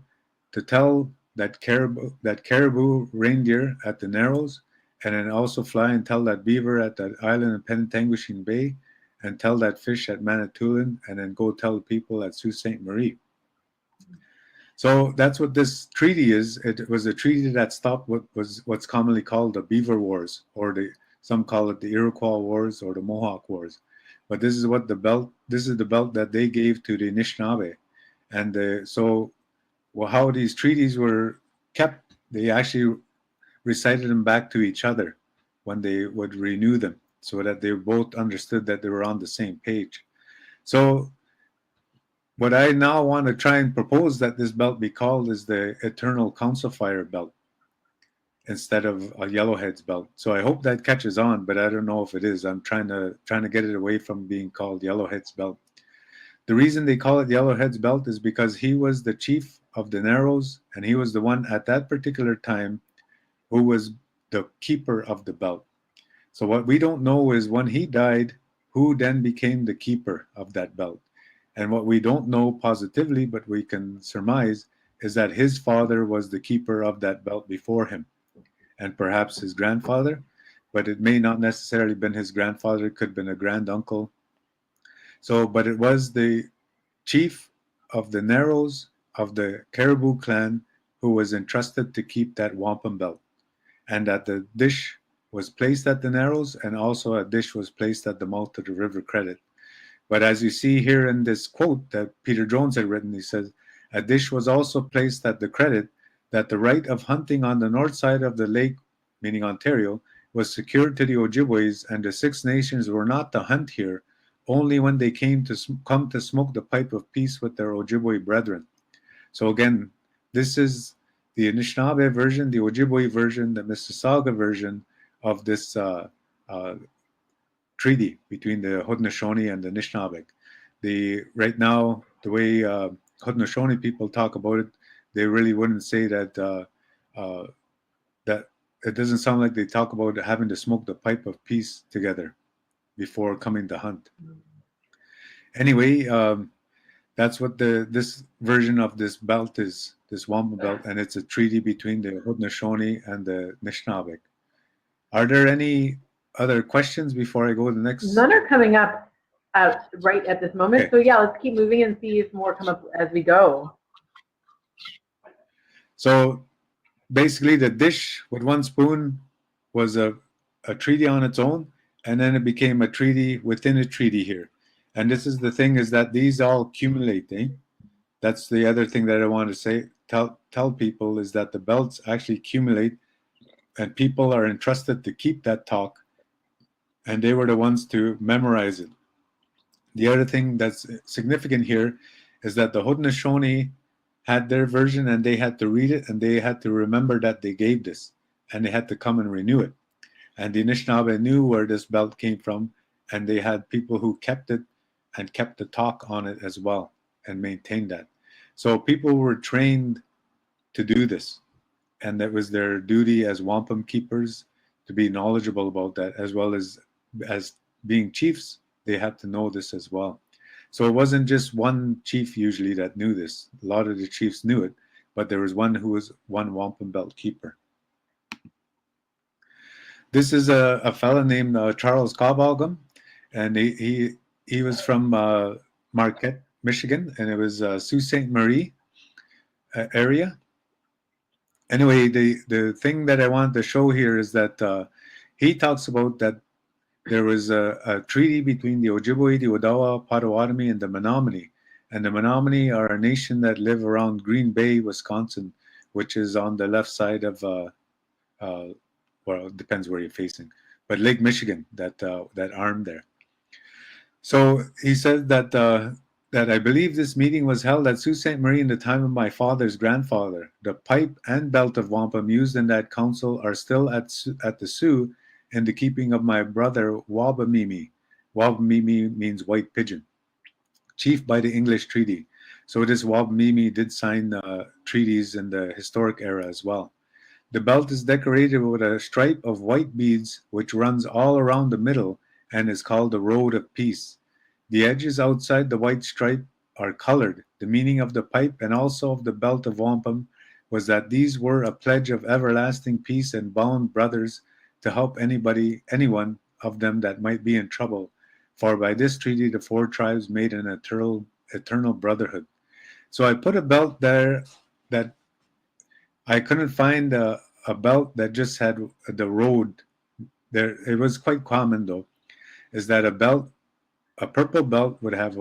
to tell that caribou reindeer at the Narrows, and then also fly and tell that beaver at that island in Penetanguishene Bay, and tell that fish at Manitoulin, and then go tell the people at Sault Ste. Marie. So that's what this treaty is. It was a treaty that stopped what's commonly called the Beaver Wars, or some call it the Iroquois Wars or the Mohawk Wars. But this is the belt that they gave to the Anishinaabe. And how these treaties were kept, they actually recited them back to each other when they would renew them, so that they both understood that they were on the same page. So what I now want to try and propose that this belt be called is the Eternal Council Fire Belt instead of a Yellowhead's belt. So I hope that catches on, but I don't know if it is. I'm trying to get it away from being called Yellowhead's belt. The reason they call it Yellowhead's belt is because he was the chief of the Narrows, and he was the one at that particular time who was the keeper of the belt. So what we don't know is when he died, who then became the keeper of that belt. And what we don't know positively, but we can surmise, is that his father was the keeper of that belt before him, and perhaps his grandfather, but it may not necessarily been his grandfather, it could have been a granduncle. So, but it was the chief of the Narrows of the Caribou clan who was entrusted to keep that wampum belt, and that the dish was placed at the Narrows, and also a dish was placed at the mouth of the River Credit. But as you see here in this quote that Peter Jones had written, he says, a dish was also placed at the Credit that the right of hunting on the north side of the lake, meaning Ontario, was secured to the Ojibways, and the Six Nations were not to hunt here, only when they come to smoke the pipe of peace with their Ojibwe brethren. So again, this is the Anishinaabe version, the Ojibwe version, the Mississauga version of this treaty between the Haudenosaunee and the Anishinaabe. Right now, the way Haudenosaunee people talk about it, they really wouldn't say that that it doesn't sound like they talk about having to smoke the pipe of peace together before coming to hunt. Anyway, that's what this version of this belt is, this wampum belt, and it's a treaty between the Haudenosaunee and the Anishinaabe. Are there any other questions before I go to the next? None are coming up right at this moment. Okay. So yeah, let's keep moving and see if more come up as we go. So basically the dish with one spoon was a treaty on its own, and then it became a treaty within a treaty here. And this is the thing, is that these all accumulate. That's the other thing that I want to say, tell people, is that the belts actually accumulate, and people are entrusted to keep that talk, and they were the ones to memorize it. The other thing that's significant here is that the Haudenosaunee had their version and they had to read it and they had to remember that they gave this and they had to come and renew it. And the Anishinaabe knew where this belt came from, and they had people who kept it and kept the talk on it as well and maintained that. So people were trained to do this, and that was their duty as wampum keepers to be knowledgeable about that, as well as being chiefs. They had to know this as well. So it wasn't just one chief usually that knew this. A lot of the chiefs knew it, but there was one who was one wampum belt keeper. This is a fella named Charles Cobbalgum, and he was from Marquette, Michigan, and it was Sault Ste. Marie area. Anyway, the thing that I wanted to show here is that he talks about that there was a treaty between the Ojibwe, the Odawa, Potawatomi, and the Menominee. And the Menominee are a nation that live around Green Bay, Wisconsin, which is on the left side of well, it depends where you're facing, but Lake Michigan, that arm there. So he said that that I believe this meeting was held at Sault Ste. Marie in the time of my father's grandfather. The pipe and belt of wampum used in that council are still at the Sioux in the keeping of my brother Wabamimi. Wabamimi means white pigeon, chief by the English treaty. So this Wabamimi did sign treaties in the historic era as well. The belt is decorated with a stripe of white beads which runs all around the middle and is called the Road of Peace. The edges outside the white stripe are colored. The meaning of the pipe and also of the belt of wampum was that these were a pledge of everlasting peace and bound brothers to help anyone of them that might be in trouble. For by this treaty the four tribes made an eternal brotherhood. So I put a belt there that I couldn't find a belt that just had the road there. It was quite common though, is that a purple belt would have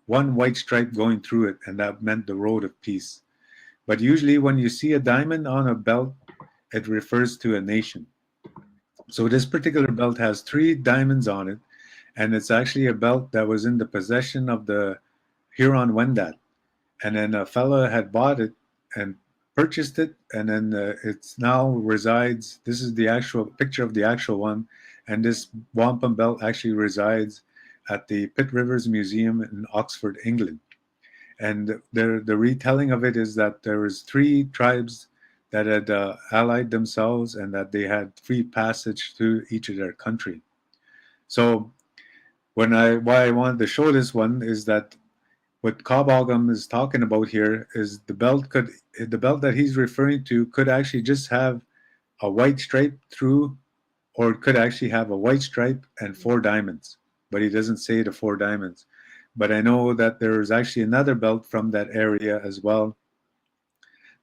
one white stripe going through it, and that meant the road of peace. But usually when you see a diamond on a belt, it refers to a nation. So this particular belt has 3 diamonds on it, and it's actually a belt that was in the possession of the Huron-Wendat. And then a fellow had bought it and purchased it, and then it's now resides. This is the actual picture of the actual one, and this wampum belt actually resides at the Pitt Rivers Museum in Oxford, England. And the retelling of it is that there was 3 tribes that had allied themselves, and that they had free passage through each of their country. So why I wanted to show this one is that what Cobbalgum is talking about here is the belt that he's referring to could actually just have a white stripe through, or it could actually have a white stripe and 4 diamonds. But he doesn't say the 4 diamonds. But I know that there's actually another belt from that area as well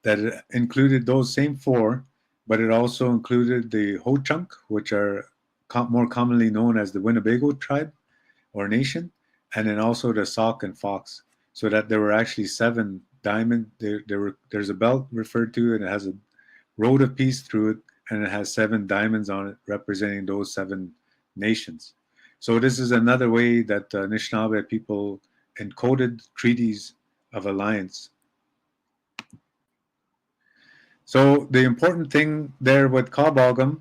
that included those same 4, but it also included the Ho-Chunk, which are more commonly known as the Winnebago tribe or nation, and then also the Sauk and Fox. So that there were actually 7 diamond. There's a belt referred to, and it has a road of peace through it, and it has 7 diamonds on it, representing those 7 nations. So this is another way that Anishinaabe people encoded treaties of alliance. So the important thing there with Cobbalgum,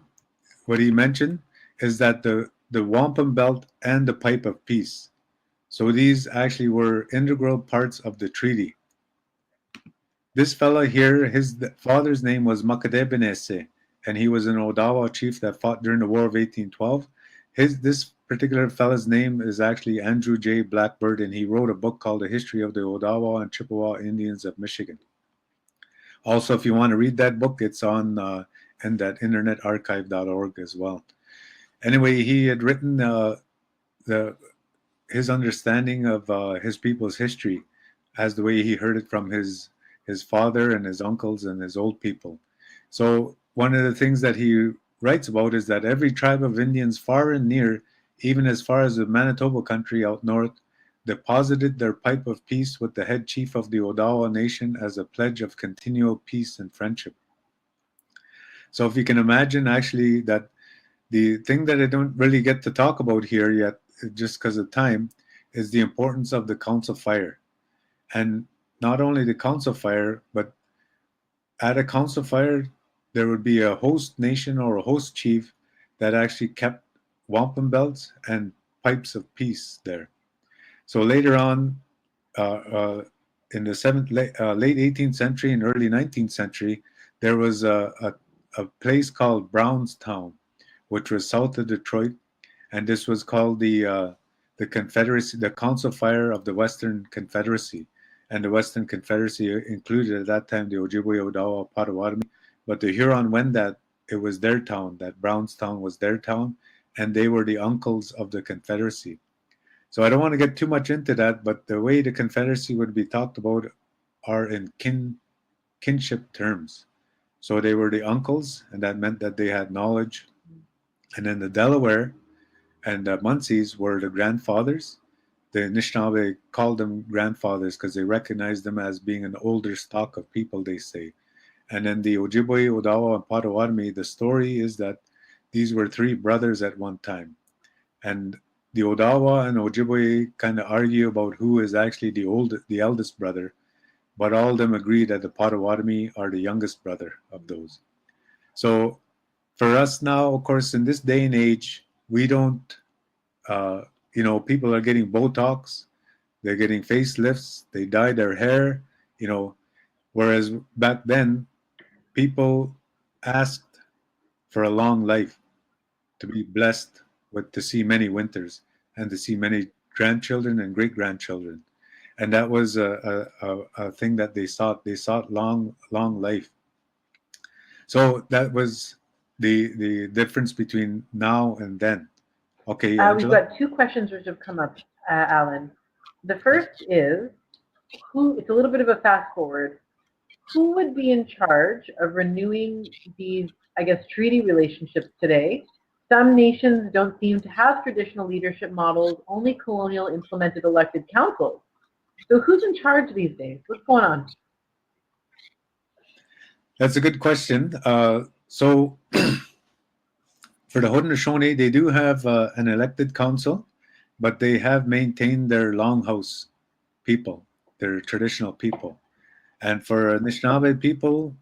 what he mentioned, is that the wampum belt and the pipe of peace. So these actually were integral parts of the treaty. This fella here, his father's name was Makadebenese, and he was an Odawa chief that fought during the War of 1812. This particular fella's name is actually Andrew J. Blackbird, and he wrote a book called The History of the Odawa and Chippewa Indians of Michigan. Also, if you want to read that book, it's on in that internetarchive.org as well. Anyway, he had written his understanding of his people's history as the way he heard it from his father and his uncles and his old people. So one of the things that he writes about is that every tribe of Indians far and near, even as far as the Manitoba country out north, deposited their pipe of peace with the head chief of the Odawa nation as a pledge of continual peace and friendship. So if you can imagine actually that the thing that I don't really get to talk about here yet, just because of time, is the importance of the council fire. And not only the council fire, but at a council fire, there would be a host nation or a host chief that actually kept wampum belts and pipes of peace there. So later on, in the late 18th century and early 19th century, there was a place called Brownstown, which was south of Detroit, and this was called the Confederacy, the Council Fire of the Western Confederacy. And the Western Confederacy included at that time the Ojibwe, Odawa, Potawatomi, but the Huron-Wendat, it was their town, that Brownstown was their town, and they were the uncles of the Confederacy. So I don't want to get too much into that, but the way the Confederacy would be talked about are in kinship terms. So they were the uncles, and that meant that they had knowledge. And then the Delaware and the Munsees were the grandfathers. The Anishinaabe called them grandfathers because they recognized them as being an older stock of people, they say. And then the Ojibwe, Odawa, and Potawatomi, the story is that these were three brothers at one time. And the Odawa and Ojibwe kind of argue about who is actually the eldest brother, but all of them agree that the Potawatomi are the youngest brother of those. So for us now, of course, in this day and age, we don't, uh, people are getting Botox, they're getting facelifts, they dye their hair, whereas back then, people asked for a long life, to be blessed with to see many winters and to see many grandchildren and great grandchildren, and that was a thing that they sought. They sought long life. So that was the difference between now and then. Okay, We've Angela. got two questions which have come up, Alan. The first is, it's a little bit of a fast forward. Who would be in charge of renewing these, I guess, treaty relationships today? Some nations don't seem to have traditional leadership models, only colonial implemented elected councils. So who's in charge these days? What's going on? That's a good question. So for the Haudenosaunee, they do have an elected council, but they have maintained their longhouse people, their traditional people. And for Anishinaabe people,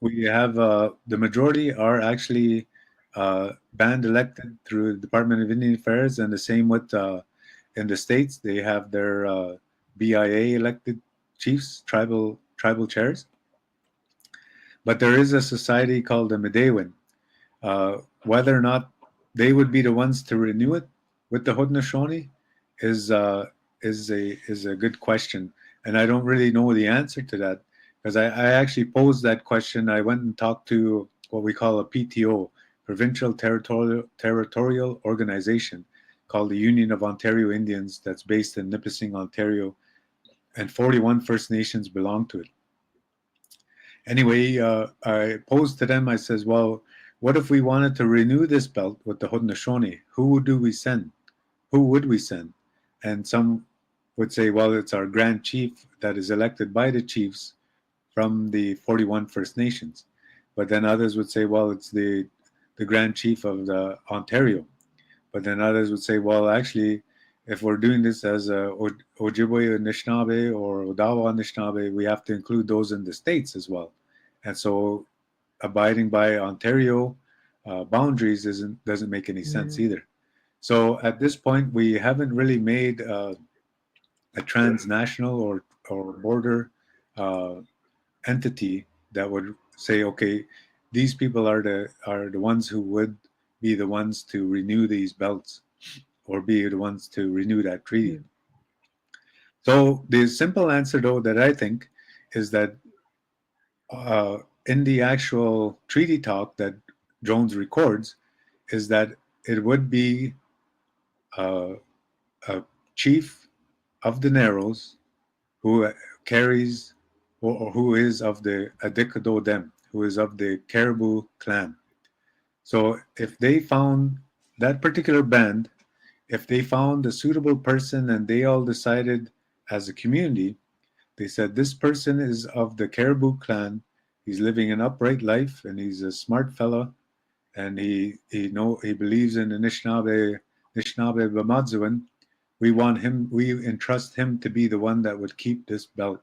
we have the majority are actually band elected through the Department of Indian Affairs, and the same with in the states. They have their BIA elected chiefs, tribal chairs. But there is a society called the Medewin. Whether or not they would be the ones to renew it with the Haudenosaunee is a good question, and I don't really know the answer to that because I actually posed that question. I went and talked to what we call a PTO, Provincial Territorial Organization, called the Union of Ontario Indians, that's based in Nipissing, Ontario, and 41 First Nations belong to it. Anyway, I posed to them, I says, well, what if we wanted to renew this belt with the Haudenosaunee? Who do we send? Who would we send? And some would say, well, it's our Grand Chief that is elected by the chiefs from the 41 First Nations. But then others would say, well, it's the Grand Chief of the Ontario. But then others would say, well, actually, if we're doing this as a Ojibwe Anishinaabe or Odawa Anishinaabe, we have to include those in the states as well. And so abiding by Ontario boundaries doesn't make any sense either. So at this point, we haven't really made a transnational or border uh, entity that would say, okay, these people are the ones who would be the ones to renew these belts or be the ones to renew that treaty. So the simple answer, though, that I think is that in the actual treaty talk that Jones records, is that it would be uh, a chief of the Narrows who carries or who is of the Adikadodem, who is of the Caribou clan. So if they found that particular band, if they found a suitable person and they all decided as a community, they said this person is of the Caribou clan, he's living an upright life and he's a smart fella and he believes in Anishinaabe Bamazuan, we entrust him to be the one that would keep this belt.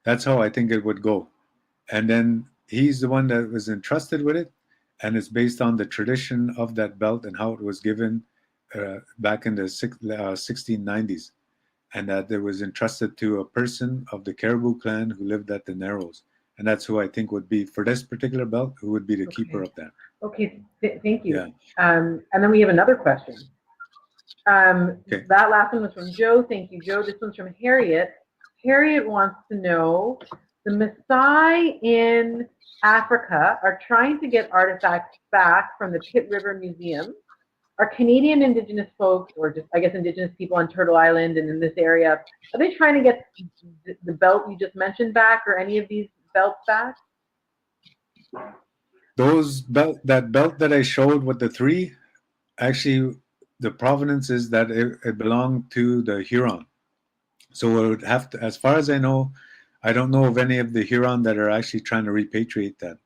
That's how I think it would go. And then he's the one that was entrusted with it, and it's based on the tradition of that belt and how it was given back in the 1690s, and that it was entrusted to a person of the Caribou clan who lived at the Narrows. And that's who I think would be, for this particular belt, who would be the keeper of that. Okay, thank you. Yeah. And then we have another question. Okay. That last one was from Joe. Thank you, Joe. This one's from Harriet. Harriet wants to know, the Maasai in Africa are trying to get artifacts back from the Pitt River Museum. Are Canadian Indigenous folks, or just, I guess, Indigenous people on Turtle Island and in this area, are they trying to get the belt you just mentioned back, or any of these belts back? That belt that I showed with the three, actually, the provenance is that it belonged to the Huron. So it would have to, as far as I know, I don't know of any of the Huron that are actually trying to repatriate that.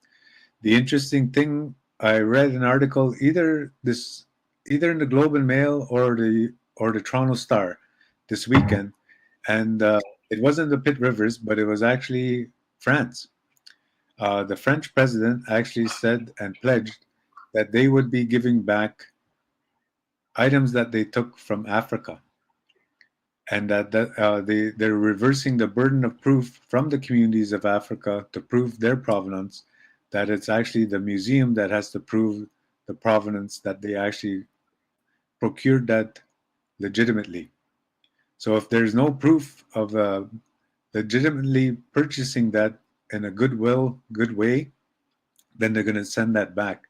The interesting thing, I read an article either in the Globe and Mail or the Toronto Star this weekend, and it wasn't the Pitt Rivers, but it was actually France. The French president actually said and pledged that they would be giving back items that they took from Africa, and that they're reversing the burden of proof from the communities of Africa to prove their provenance, that it's actually the museum that has to prove the provenance, that they actually procured that legitimately. So if there's no proof of legitimately purchasing that in a good way, then they're going to send that back.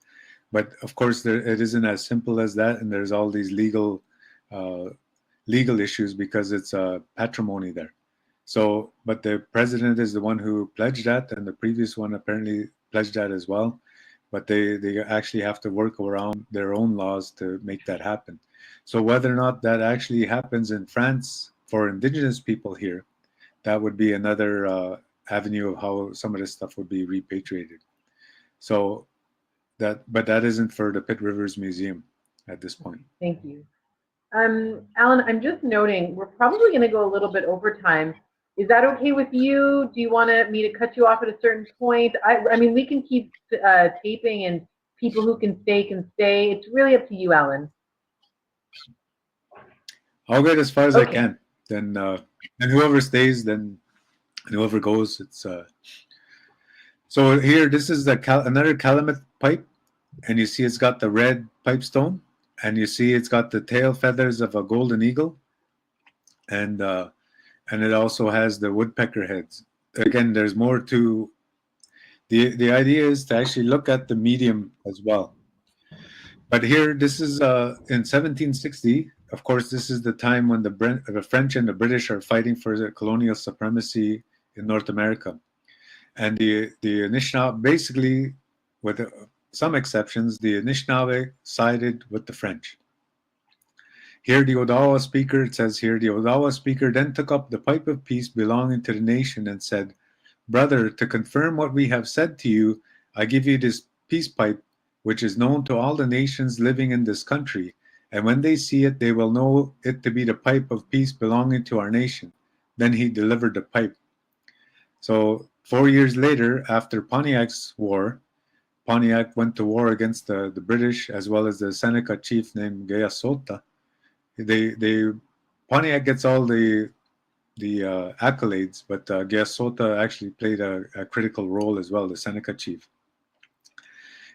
But of course, it isn't as simple as that, and there's all these legal issues because it's patrimony there. So, but the president is the one who pledged that, and the previous one apparently pledged that as well. But they actually have to work around their own laws to make that happen. So whether or not that actually happens in France for Indigenous people here, that would be another avenue of how some of this stuff would be repatriated. So but that isn't for the Pitt Rivers Museum at this point. Thank you. Alan, I'm just noting we're probably going to go a little bit over time. Is that okay with you? Do you want me to cut you off at a certain point? I mean, we can keep taping, and people who can stay. It's really up to you, Alan. I'll get as far as I can. Then, and whoever stays, then whoever goes. It's so here. This is another Calumet pipe, and you see it's got the red pipestone, and you see it's got the tail feathers of a golden eagle, and it also has the woodpecker heads. Again, there's more to the idea is to actually look at the medium as well. But here, this is in 1760. Of course, this is the time when the French and the British are fighting for the colonial supremacy in North America. And the Anishinaabe, basically, with some exceptions, the Anishinaabe sided with the French. Here, the Odawa speaker, it says here, the Odawa speaker then took up the pipe of peace belonging to the nation and said, "Brother, to confirm what we have said to you, I give you this peace pipe, which is known to all the nations living in this country, and when they see it, they will know it to be the pipe of peace belonging to our nation." Then he delivered the pipe. So 4 years later, after Pontiac's war, Pontiac went to war against the British as well as the Seneca chief named Gayasota. Pontiac gets all the accolades, but Gayasota actually played a critical role as well, the Seneca chief.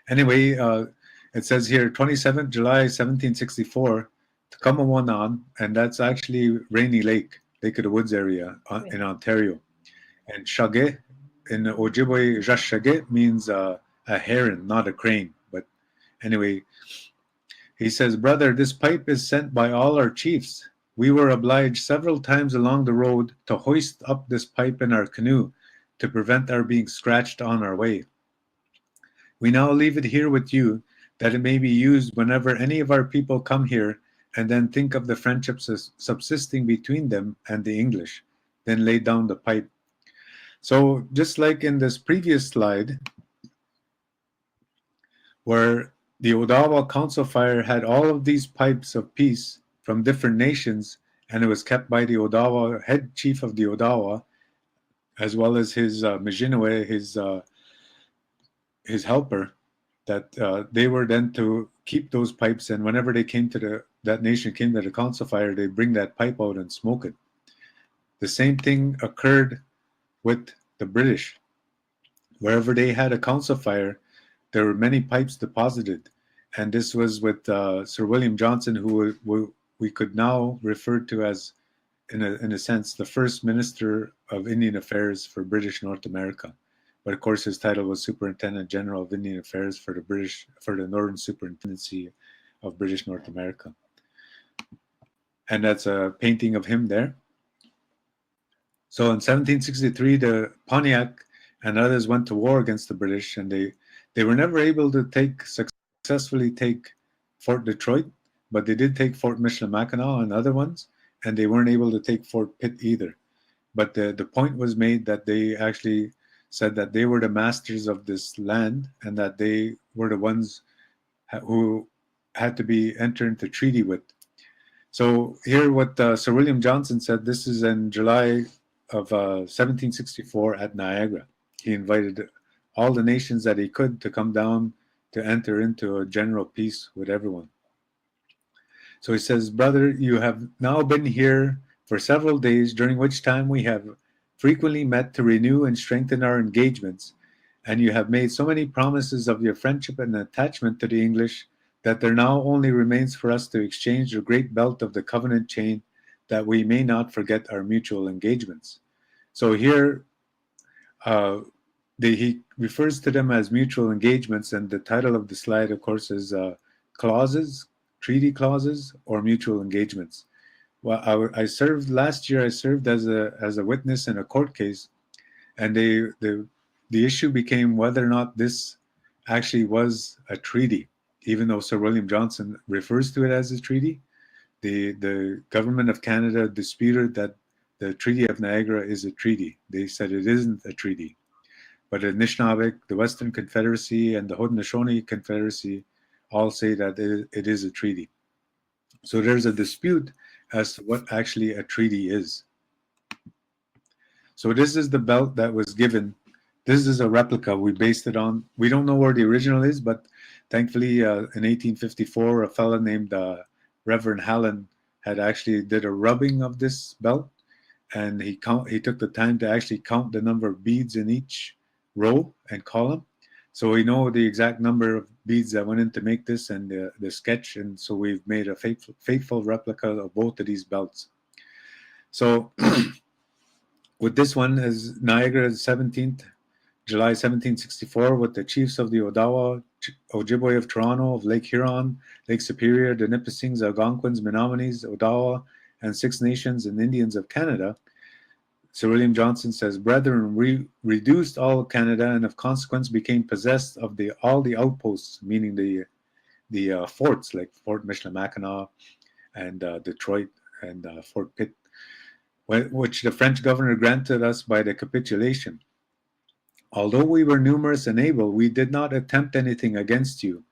Anyway, it says here 27th July 1764, Tecumseh, and that's actually Rainy Lake of the Woods area in Ontario. And Shage in Ojibwe, Shage means a heron, not a crane. But anyway, he says, "Brother, this pipe is sent by all our chiefs. We were obliged several times along the road to hoist up this pipe in our canoe to prevent our being scratched on our way. We now leave it here with you, that it may be used whenever any of our people come here, and then think of the friendship subsisting between them and the English. Then lay down the pipe." So just like in this previous slide, where the Odawa Council Fire had all of these pipes of peace from different nations, and it was kept by the Odawa, head chief of the Odawa, as well as his Mijinoe, his helper, that they were then to keep those pipes, and whenever they came to that nation came to the council fire, they bring that pipe out and smoke it. The same thing occurred with the British. Wherever they had a council fire, there were many pipes deposited, and this was with Sir William Johnson, who we could now refer to as, in a sense, the first Minister of Indian Affairs for British North America. But of course, his title was Superintendent General of Indian Affairs for the Northern Superintendency of British North America. And that's a painting of him there. So in 1763, the Pontiac and others went to war against the British, and they were never able to successfully take Fort Detroit, but they did take Fort Michilimackinac and other ones, and they weren't able to take Fort Pitt either. But the point was made that they actually said that they were the masters of this land, and that they were the ones who had to be entered into treaty with. So here what Sir William Johnson said, this is in July of 1764 at Niagara. He invited all the nations that he could to come down to enter into a general peace with everyone. So he says, "Brother, you have now been here for several days, during which time we have frequently met to renew and strengthen our engagements, and you have made so many promises of your friendship and attachment to the English that there now only remains for us to exchange the great belt of the covenant chain, that we may not forget our mutual engagements." So here he refers to them as mutual engagements, and the title of the slide, of course, is clauses, treaty clauses, or mutual engagements. Well, I served last year. I served as a witness in a court case, and the issue became whether or not this actually was a treaty, even though Sir William Johnson refers to it as a treaty. The government of Canada disputed that the Treaty of Niagara is a treaty. They said it isn't a treaty. But the Anishinaabe, the Western Confederacy, and the Haudenosaunee Confederacy all say that it is a treaty. So there's a dispute as to what actually a treaty is. So this is the belt that was given. This is a replica. We based it on. We don't know where the original is, but thankfully in 1854, a fellow named Reverend Hallen had actually did a rubbing of this belt, and he took the time to actually count the number of beads in each row and column. So we know the exact number of beads that went in to make this and the sketch, and so we've made a faithful replica of both of these belts. So with this one is Niagara 17th, July 1764, with the chiefs of the Odawa, Ojibwe of Toronto, of Lake Huron, Lake Superior, the Nipissings, Algonquins, Menominees, Odawa, and Six Nations and Indians of Canada. Sir William Johnson says, "Brethren, we reduced all of Canada, and of consequence became possessed of all the outposts," meaning the forts like Fort Michilimackinac and Detroit and Fort Pitt, which the French governor granted us by the capitulation. "Although we were numerous and able, we did not attempt anything against you.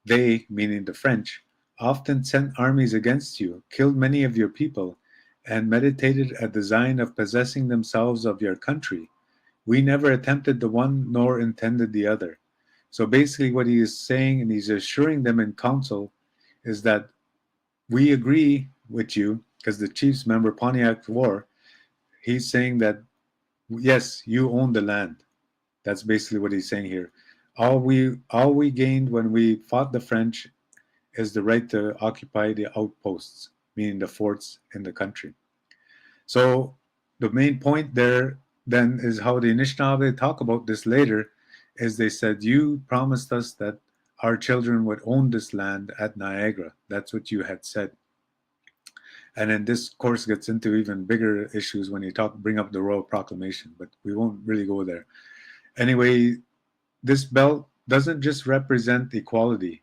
They," meaning the French, "often sent armies against you, killed many of your people, and meditated a design of possessing themselves of your country. We never attempted the one nor intended the other." So basically what he is saying, and he's assuring them in council, is that we agree with you, because the chiefs, remember Pontiac War, he's saying that, yes, you own the land. That's basically what he's saying here. All we gained when we fought the French is the right to occupy the outposts, meaning the forts in the country. So the main point there then is how the Anishinaabe talk about this later, is they said, "You promised us that our children would own this land at Niagara. That's what you had said." And then this course gets into even bigger issues when you bring up the Royal Proclamation, but we won't really go there. Anyway, this belt doesn't just represent equality.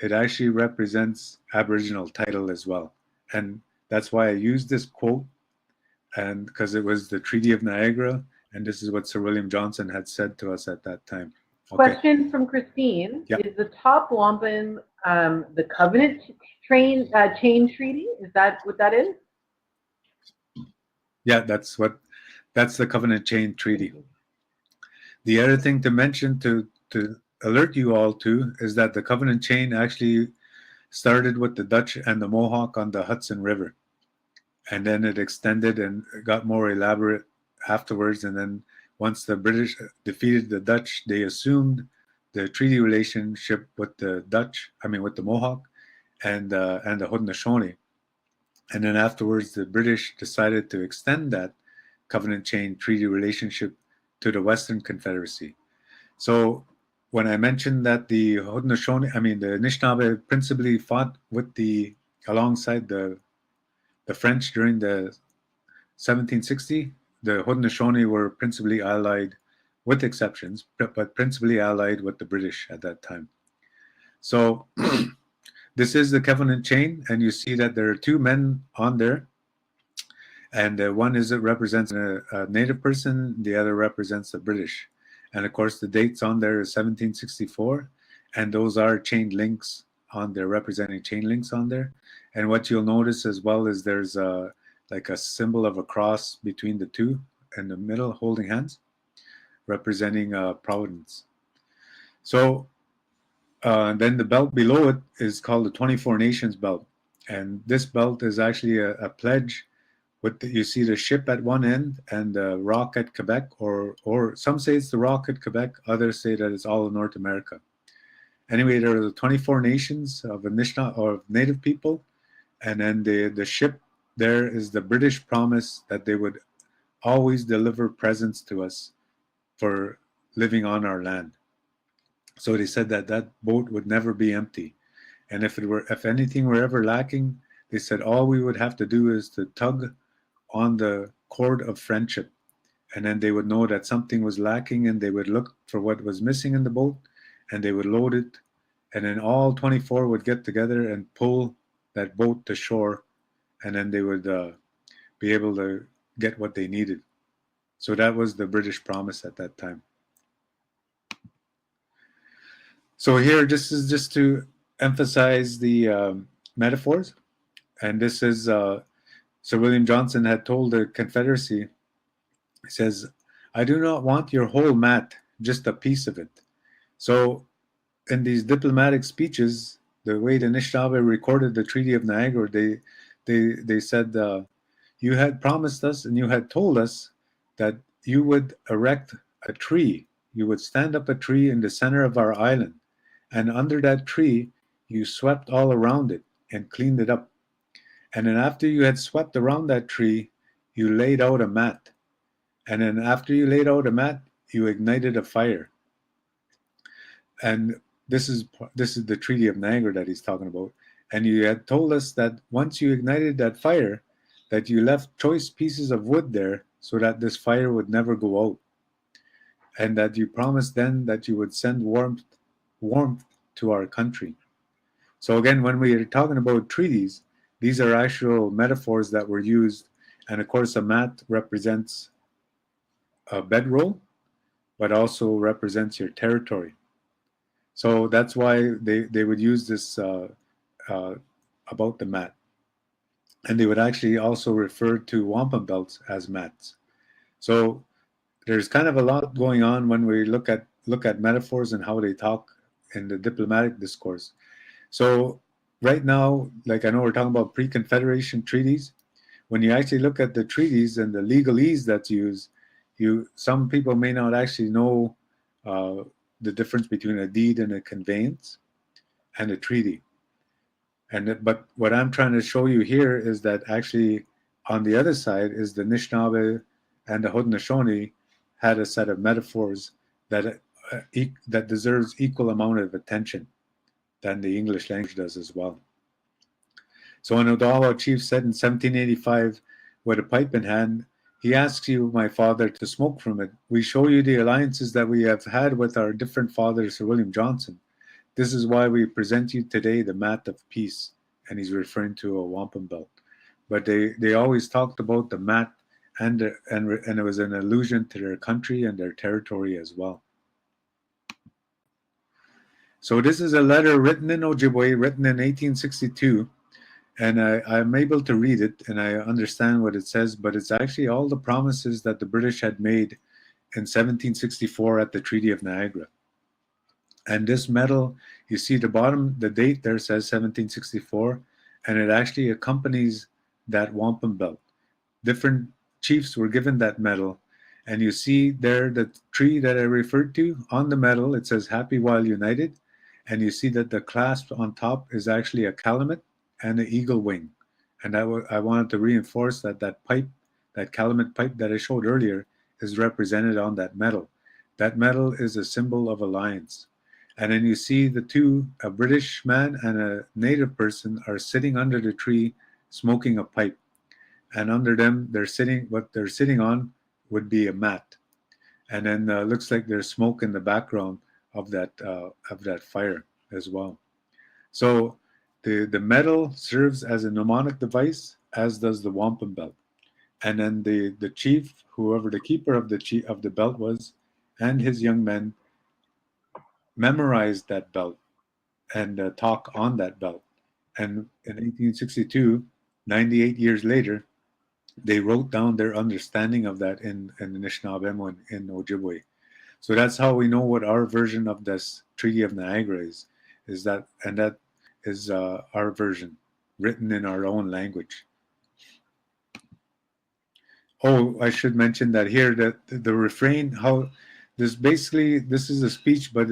It actually represents Aboriginal title as well. And that's why I used this quote, and because it was the Treaty of Niagara, and this is what Sir William Johnson had said to us at that time. Okay. Question from Christine. Yeah. Is the top wampum the covenant chain treaty? Is that what that is? Yeah, that's the Covenant Chain Treaty. The other thing to mention to alert you all to is that the Covenant Chain actually started with the Dutch and the Mohawk on the Hudson River, and then it extended and got more elaborate afterwards. And then once the British defeated the Dutch, they assumed the treaty relationship with the Dutch, I mean with the Mohawk and the Haudenosaunee. And then afterwards, the British decided to extend that Covenant Chain Treaty relationship to the Western Confederacy. So when I mentioned that the Haudenosaunee, I mean the Anishinaabe principally fought with alongside the French during the 1760, the Haudenosaunee were principally allied, with exceptions, but principally allied with the British at that time. So this is the Covenant Chain, and you see that there are two men on there, and one represents a native person, the other represents the British. And of course, the dates on there is 1764, and those are chain links on there, representing chain links on there. And what you'll notice as well is there's like a symbol of a cross between the two in the middle, holding hands, representing Providence. So then the belt below it is called the 24 Nations belt. And this belt is actually a pledge you see the ship at one end and the rock at Quebec, or some say it's the rock at Quebec, others say that it's all of North America. Anyway, there are the 24 nations of Anishinaabe or native people, and then the ship there is the British promise that they would always deliver presents to us for living on our land. So they said that that boat would never be empty, and if anything were ever lacking, they said all we would have to do is to tug on the cord of friendship, and then they would know that something was lacking, and they would look for what was missing in the boat, and they would load it, and then all 24 would get together and pull that boat to shore, and then they would be able to get what they needed. So that was the British promise at that time. So here, this is just to emphasize the metaphors, and this is Sir William Johnson had told the Confederacy. He says, I do not want your whole mat, just a piece of it. So in these diplomatic speeches, the way the Anishinaabe recorded the Treaty of Niagara, they said, you had promised us and you had told us that you would erect a tree. You would stand up a tree in the center of our island. And under that tree, you swept all around it and cleaned it up. And then after you had swept around that tree, you laid out a mat. And then after you laid out a mat, you ignited a fire. And this is the Treaty of Niagara that he's talking about. And you had told us that once you ignited that fire, that you left choice pieces of wood there so that this fire would never go out. And that you promised then that you would send warmth to our country. So again, when we are talking about treaties, these are actual metaphors that were used. And of course, a mat represents a bedroll, but also represents your territory. So that's why they would use this about the mat. And they would actually also refer to wampum belts as mats. So there's kind of a lot going on when we look at metaphors and how they talk in the diplomatic discourse. So right now, like I know we're talking about pre-Confederation treaties. When you actually look at the treaties and the legalese that's used, some people may not actually know the difference between a deed and a conveyance and a treaty. But what I'm trying to show you here is that actually on the other side is the Anishinaabe and the Haudenosaunee had a set of metaphors that that deserves equal amount of attention than the English language does as well. So an Odawa chief said in 1785, with a pipe in hand, he asks you, my father, to smoke from it. We show you the alliances that we have had with our different fathers, Sir William Johnson. This is why we present you today the mat of peace. And he's referring to a wampum belt. But they always talked about the mat, and it was an allusion to their country and their territory as well. So this is a letter written in Ojibwe, written in 1862. And I'm able to read it and I understand what it says, but it's actually all the promises that the British had made in 1764 at the Treaty of Niagara. And this medal, you see the bottom, the date there says 1764, and it actually accompanies that wampum belt. Different chiefs were given that medal, and you see there the tree that I referred to on the medal. It says "Happy while united," and you see that the clasp on top is actually a calumet and an eagle wing. And I wanted to reinforce that that pipe, that calumet pipe that I showed earlier, is represented on that medal. That medal is a symbol of alliance. And then you see the two, a British man and a native person, are sitting under the tree smoking a pipe. And under them, what they're sitting on would be a mat. And then looks like there's smoke in the background of that fire as well. So the medal serves as a mnemonic device, as does the wampum belt. And then the chief, whoever the keeper of the belt was, and his young men memorized that belt and talk on that belt. And in 1862, 98 years later, they wrote down their understanding of that in Anishinaabe in Ojibwe. So that's how we know what our version of this Treaty of Niagara is that, and that is our version, written in our own language. Oh, I should mention that here that the refrain, how this is a speech, but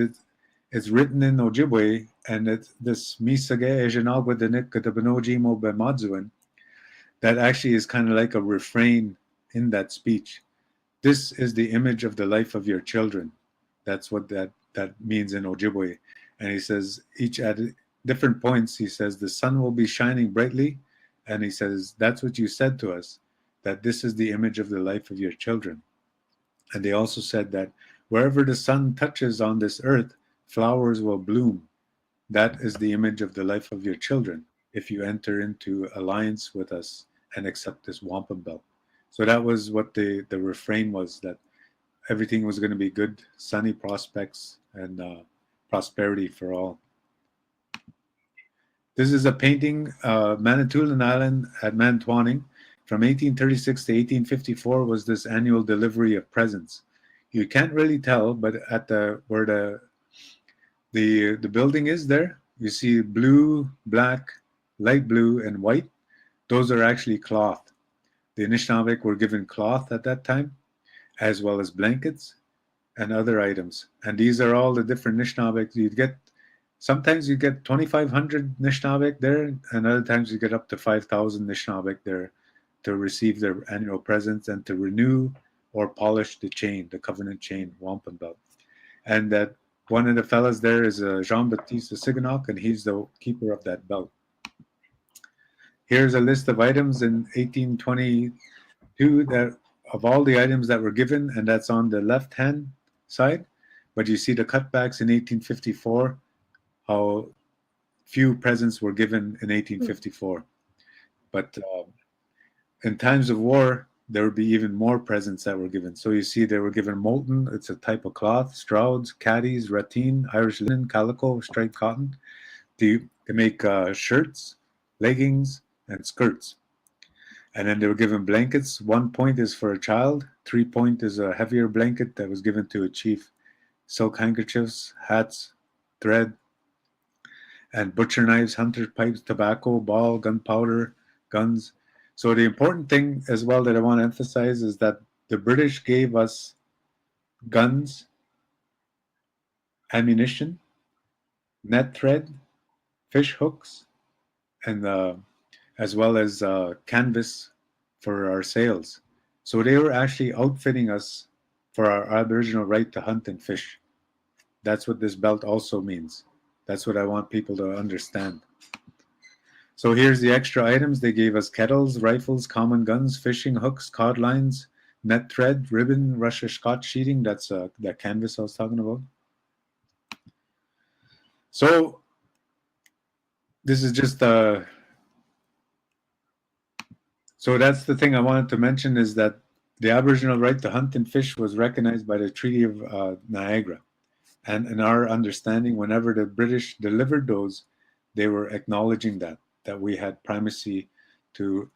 it's written in Ojibwe, and it's this misage ejenagwadenik katabanoji mo bemadzuin. That actually is kind of like a refrain in that speech. This is the image of the life of your children. That's what that means in Ojibwe. And he says each at different points, he says the sun will be shining brightly, and he says that's what you said to us, that this is the image of the life of your children. And they also said that wherever the sun touches on this earth, flowers will bloom. That is the image of the life of your children if you enter into alliance with us and accept this wampum belt. So that was what the refrain was, that everything was going to be good, sunny prospects, and prosperity for all. This is a painting, Manitoulin Island at Manitwaning. From 1836 to 1854 was this annual delivery of presents. You can't really tell, but at where the building is there, you see blue, black, light blue, and white. Those are actually cloth. The Anishinaabe were given cloth at that time, as well as blankets and other items. And these are all the different Anishinaabe you'd get. Sometimes you get 2,500 Anishinaabe there, and other times you get up to 5,000 Anishinaabe there to receive their annual presents and to renew or polish the chain, the covenant chain, wampum belt. And that one of the fellas there is Jean-Baptiste Siganok, and he's the keeper of that belt. Here's a list of items in 1822 that of all the items that were given, and that's on the left-hand side. But you see the cutbacks in 1854, how few presents were given in 1854. But in times of war, there would be even more presents that were given. So you see they were given molten, it's a type of cloth, strouds, caddies, ratteen, Irish linen, calico, striped cotton, to make shirts, leggings, and skirts. And then they were given blankets. 1 point is for a child. 3 point is a heavier blanket that was given to a chief. Silk handkerchiefs, hats, thread, and butcher knives, hunter pipes, tobacco, ball, gunpowder, guns. So the important thing as well that I want to emphasize is that the British gave us guns, ammunition, net thread, fish hooks, and as well as canvas for our sails. So they were actually outfitting us for our Aboriginal right to hunt and fish. That's what this belt also means. That's what I want people to understand. So here's the extra items. They gave us kettles, rifles, common guns, fishing hooks, cod lines, net thread, ribbon, Russia Scotch sheeting. That's that canvas I was talking about. So this is just so that's the thing I wanted to mention, is that the Aboriginal right to hunt and fish was recognized by the Treaty of Niagara. And in our understanding, whenever the British delivered those, they were acknowledging that. that we had primacy to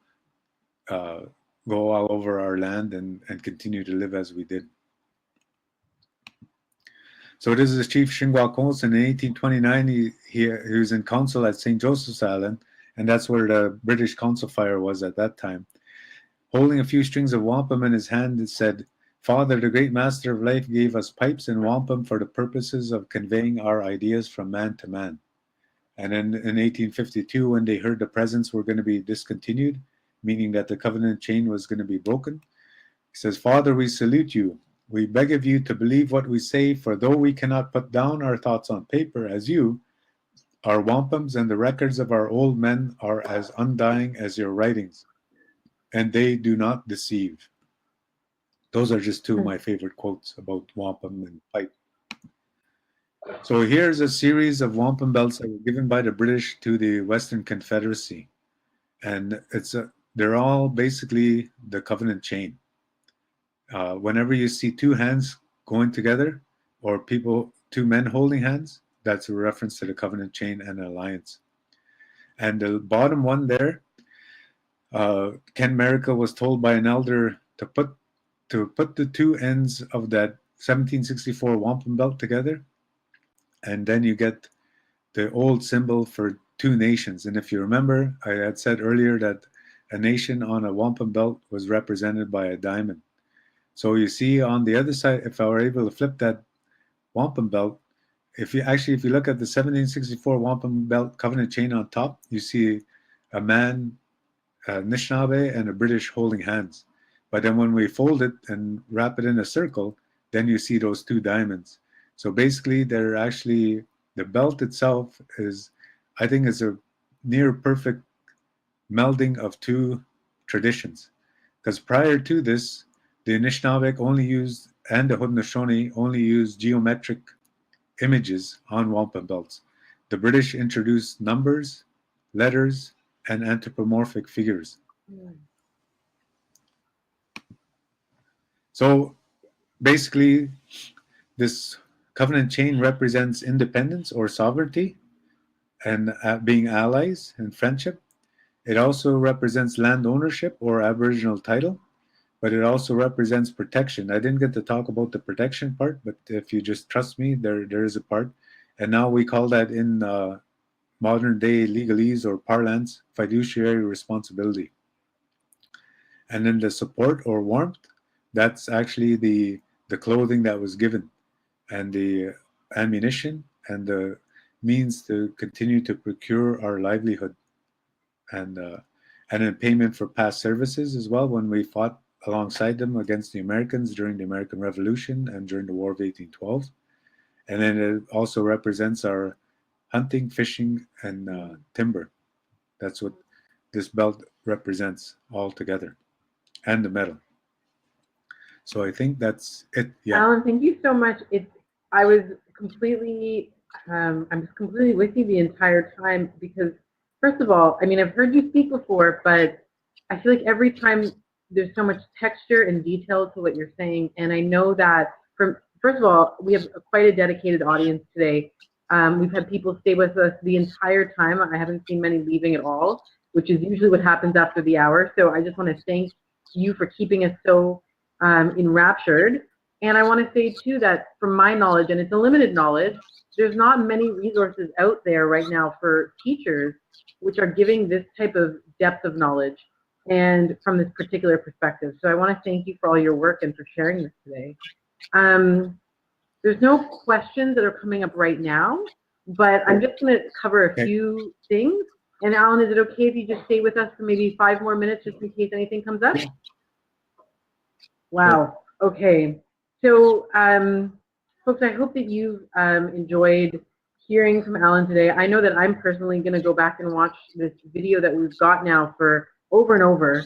go all over our land and continue to live as we did. So this is Chief Shinghua Kons, and in 1829 he was in council at St. Joseph's Island, and that's where the British council fire was at that time. Holding a few strings of wampum in his hand, it said, "Father, the great master of life, gave us pipes and wampum for the purposes of conveying our ideas from man to man." And then in 1852, when they heard the presents were going to be discontinued, meaning that the covenant chain was going to be broken, he says, "Father, we salute you. We beg of you to believe what we say, for though we cannot put down our thoughts on paper as you, our wampums and the records of our old men are as undying as your writings, and they do not deceive." Those are just two of my favorite quotes about wampum and pipe. So here's a series of wampum belts that were given by the British to the Western Confederacy. And they're all basically the covenant chain. Whenever you see two hands going together, or two men holding hands, that's a reference to the covenant chain and alliance. And the bottom one there, Ken Merica was told by an elder to put the two ends of that 1764 wampum belt together, and then you get the old symbol for two nations. And if you remember, I had said earlier that a nation on a wampum belt was represented by a diamond. So you see on the other side, if I were able to flip that wampum belt, if you look at the 1764 wampum belt covenant chain on top, you see a man, Anishinaabe, and a British holding hands. But then when we fold it and wrap it in a circle, then you see those two diamonds. So basically, the belt itself is, I think, is a near perfect melding of two traditions. Because prior to this, the Anishinaabe and the Haudenosaunee only used geometric images on wampum belts. The British introduced numbers, letters, and anthropomorphic figures. So basically, this covenant chain represents independence or sovereignty and being allies and friendship. It also represents land ownership or Aboriginal title, but it also represents protection. I didn't get to talk about the protection part, but if you just trust me, there is a part. And now we call that in modern day legalese or parlance, fiduciary responsibility. And then the support or warmth, that's actually the clothing that was given, and the ammunition and the means to continue to procure our livelihood, and in payment for past services as well when we fought alongside them against the Americans during the American Revolution and during the War of 1812. And then it also represents our hunting, fishing, and timber. That's what this belt represents all together, and the medal. So I think that's it. Yeah. Alan, thank you so much. I was completely, I'm just completely with you the entire time, because first of all, I mean, I've heard you speak before, but I feel like every time there's so much texture and detail to what you're saying. And I know that first of all, we have quite a dedicated audience today. We've had people stay with us the entire time. I haven't seen many leaving at all, which is usually what happens after the hour. So I just want to thank you for keeping us so enraptured. And I want to say too that from my knowledge, and it's a limited knowledge, there's not many resources out there right now for teachers which are giving this type of depth of knowledge and from this particular perspective. So I want to thank you for all your work and for sharing this today. There's no questions that are coming up right now, but I'm just going to cover a few things. And Alan, is it okay if you just stay with us for maybe 5 more minutes just in case anything comes up? Wow. Okay. So, folks, I hope that you've enjoyed hearing from Alan today. I know that I'm personally going to go back and watch this video that we've got now for over and over,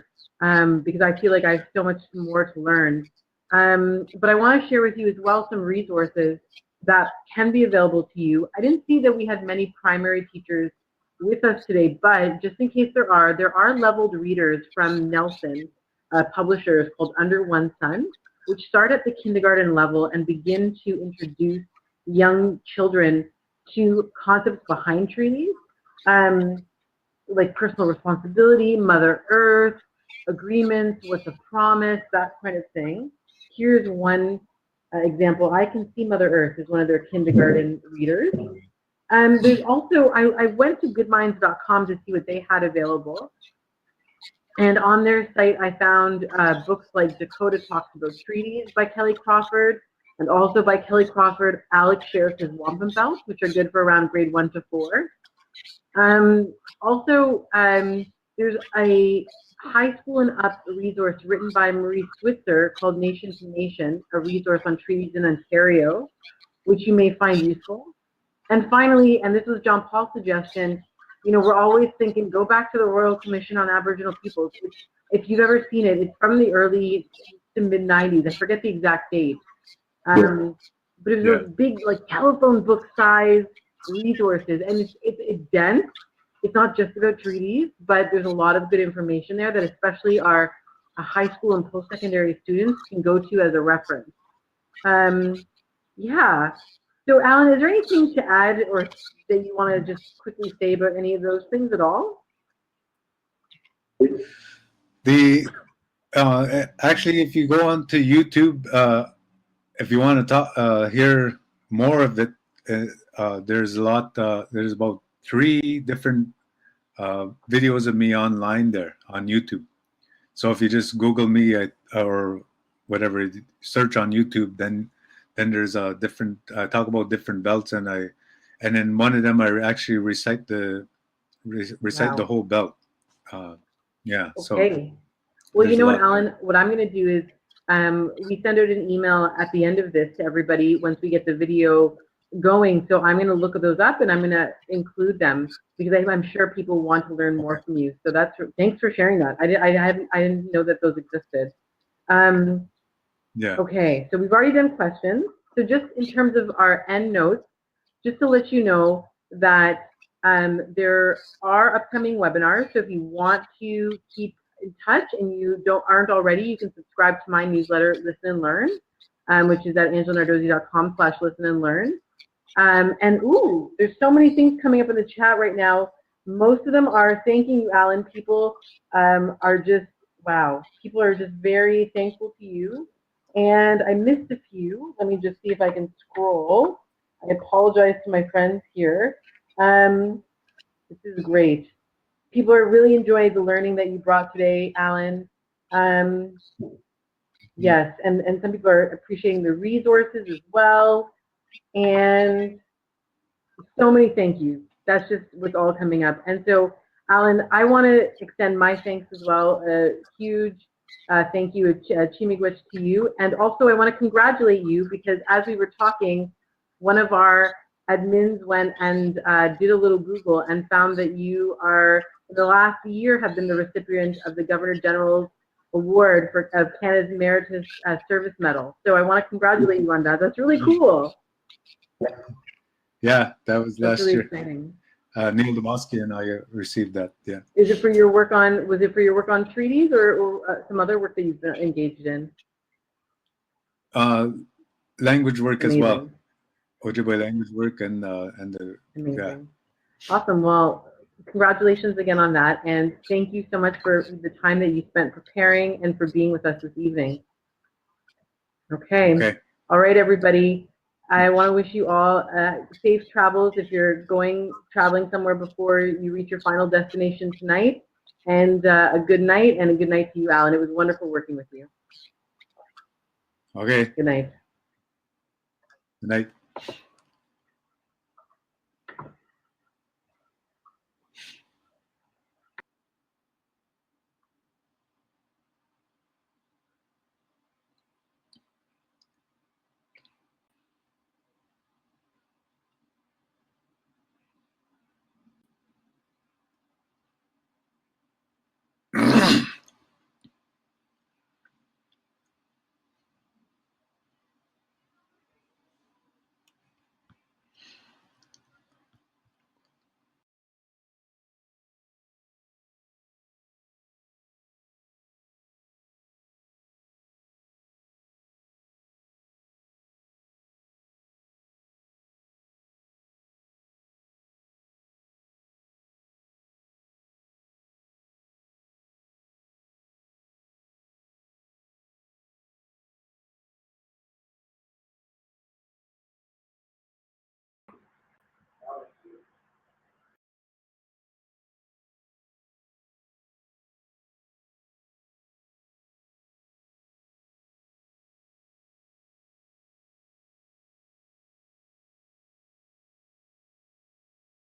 because I feel like I have so much more to learn. But I want to share with you as well some resources that can be available to you. I didn't see that we had many primary teachers with us today, but just in case there are leveled readers from Nelson, publishers called Under One Sun, which start at the kindergarten level and begin to introduce young children to concepts behind treaties. like personal responsibility, Mother Earth, agreements, what's a promise, that kind of thing. Here's one example. I Can See Mother Earth is one of their kindergarten readers. There's also, I went to goodminds.com to see what they had available. And on their site, I found books like Dakota Talks About Treaties by Kelly Crawford, and also by Kelly Crawford, Alex shares his Wampum belts, which are good for around grade 1 to 4. There's a high school and up resource written by Marie Switzer called Nation to Nation, a resource on treaties in Ontario, which you may find useful. And finally, and this was John Paul's suggestion, you know, we're always thinking, go back to the Royal Commission on Aboriginal Peoples. If you've ever seen it, it's from the early to mid-90s. I forget the exact date. But it was those big, like, telephone book size resources, and it's dense. It's not just about treaties, but there's a lot of good information there that especially our high school and post-secondary students can go to as a reference. Yeah. So, Alan, is there anything to add or that you want to just quickly say about any of those things at all? Actually, if you go onto YouTube, if you want to hear more of it, there's a lot. There's about 3 different videos of me online there on YouTube. So if you just Google me or whatever, search on YouTube, then there's a different. I talk about different belts, and in one of them I actually recite the whole belt. Yeah. Okay. So well, you know what, Alan? What I'm going to do is we send out an email at the end of this to everybody once we get the video going. So I'm going to look at those up and I'm going to include them because I'm sure people want to learn more from you. So thanks for sharing that. I didn't know that those existed. Yeah. Okay, so we've already done questions. So just in terms of our end notes, just to let you know that there are upcoming webinars. So if you want to keep in touch and you aren't already, you can subscribe to my newsletter, Listen and Learn, which is at angelanardozi.com/listen and learn. And ooh, there's so many things coming up in the chat right now. Most of them are thanking you, Alan. People are just, wow. People are just very thankful to you. And I missed a few. Let me just see if I can scroll. I apologize to my friends here. This is great. People are really enjoying the learning that you brought today, Alan. Yes, and some people are appreciating the resources as well. And so many thank yous. That's just what's all coming up. And so, Alan, I want to extend my thanks as well. A huge thank you, Chimigwich, to you. And also, I want to congratulate you because as we were talking, one of our admins went and did a little Google and found that you are, in the last year, have been the recipient of the Governor General's Award of Canada's Emeritus Service Medal. So I want to congratulate you on that. That's really cool. Yeah, that was last really year. Exciting. Neil Demoski and I received that. Yeah. Is it for your work on? Was it for your work on treaties or some other work that you've been engaged in? Language work Amazing. as well. Ojibwe language work and the. Amazing. Yeah. Awesome. Well, congratulations again on that, and thank you so much for the time that you spent preparing and for being with us this evening. Okay. All right, everybody. I want to wish you all safe travels if you're traveling somewhere before you reach your final destination tonight. And a good night, and a good night to you, Alan. It was wonderful working with you. Okay. Good night. Good night.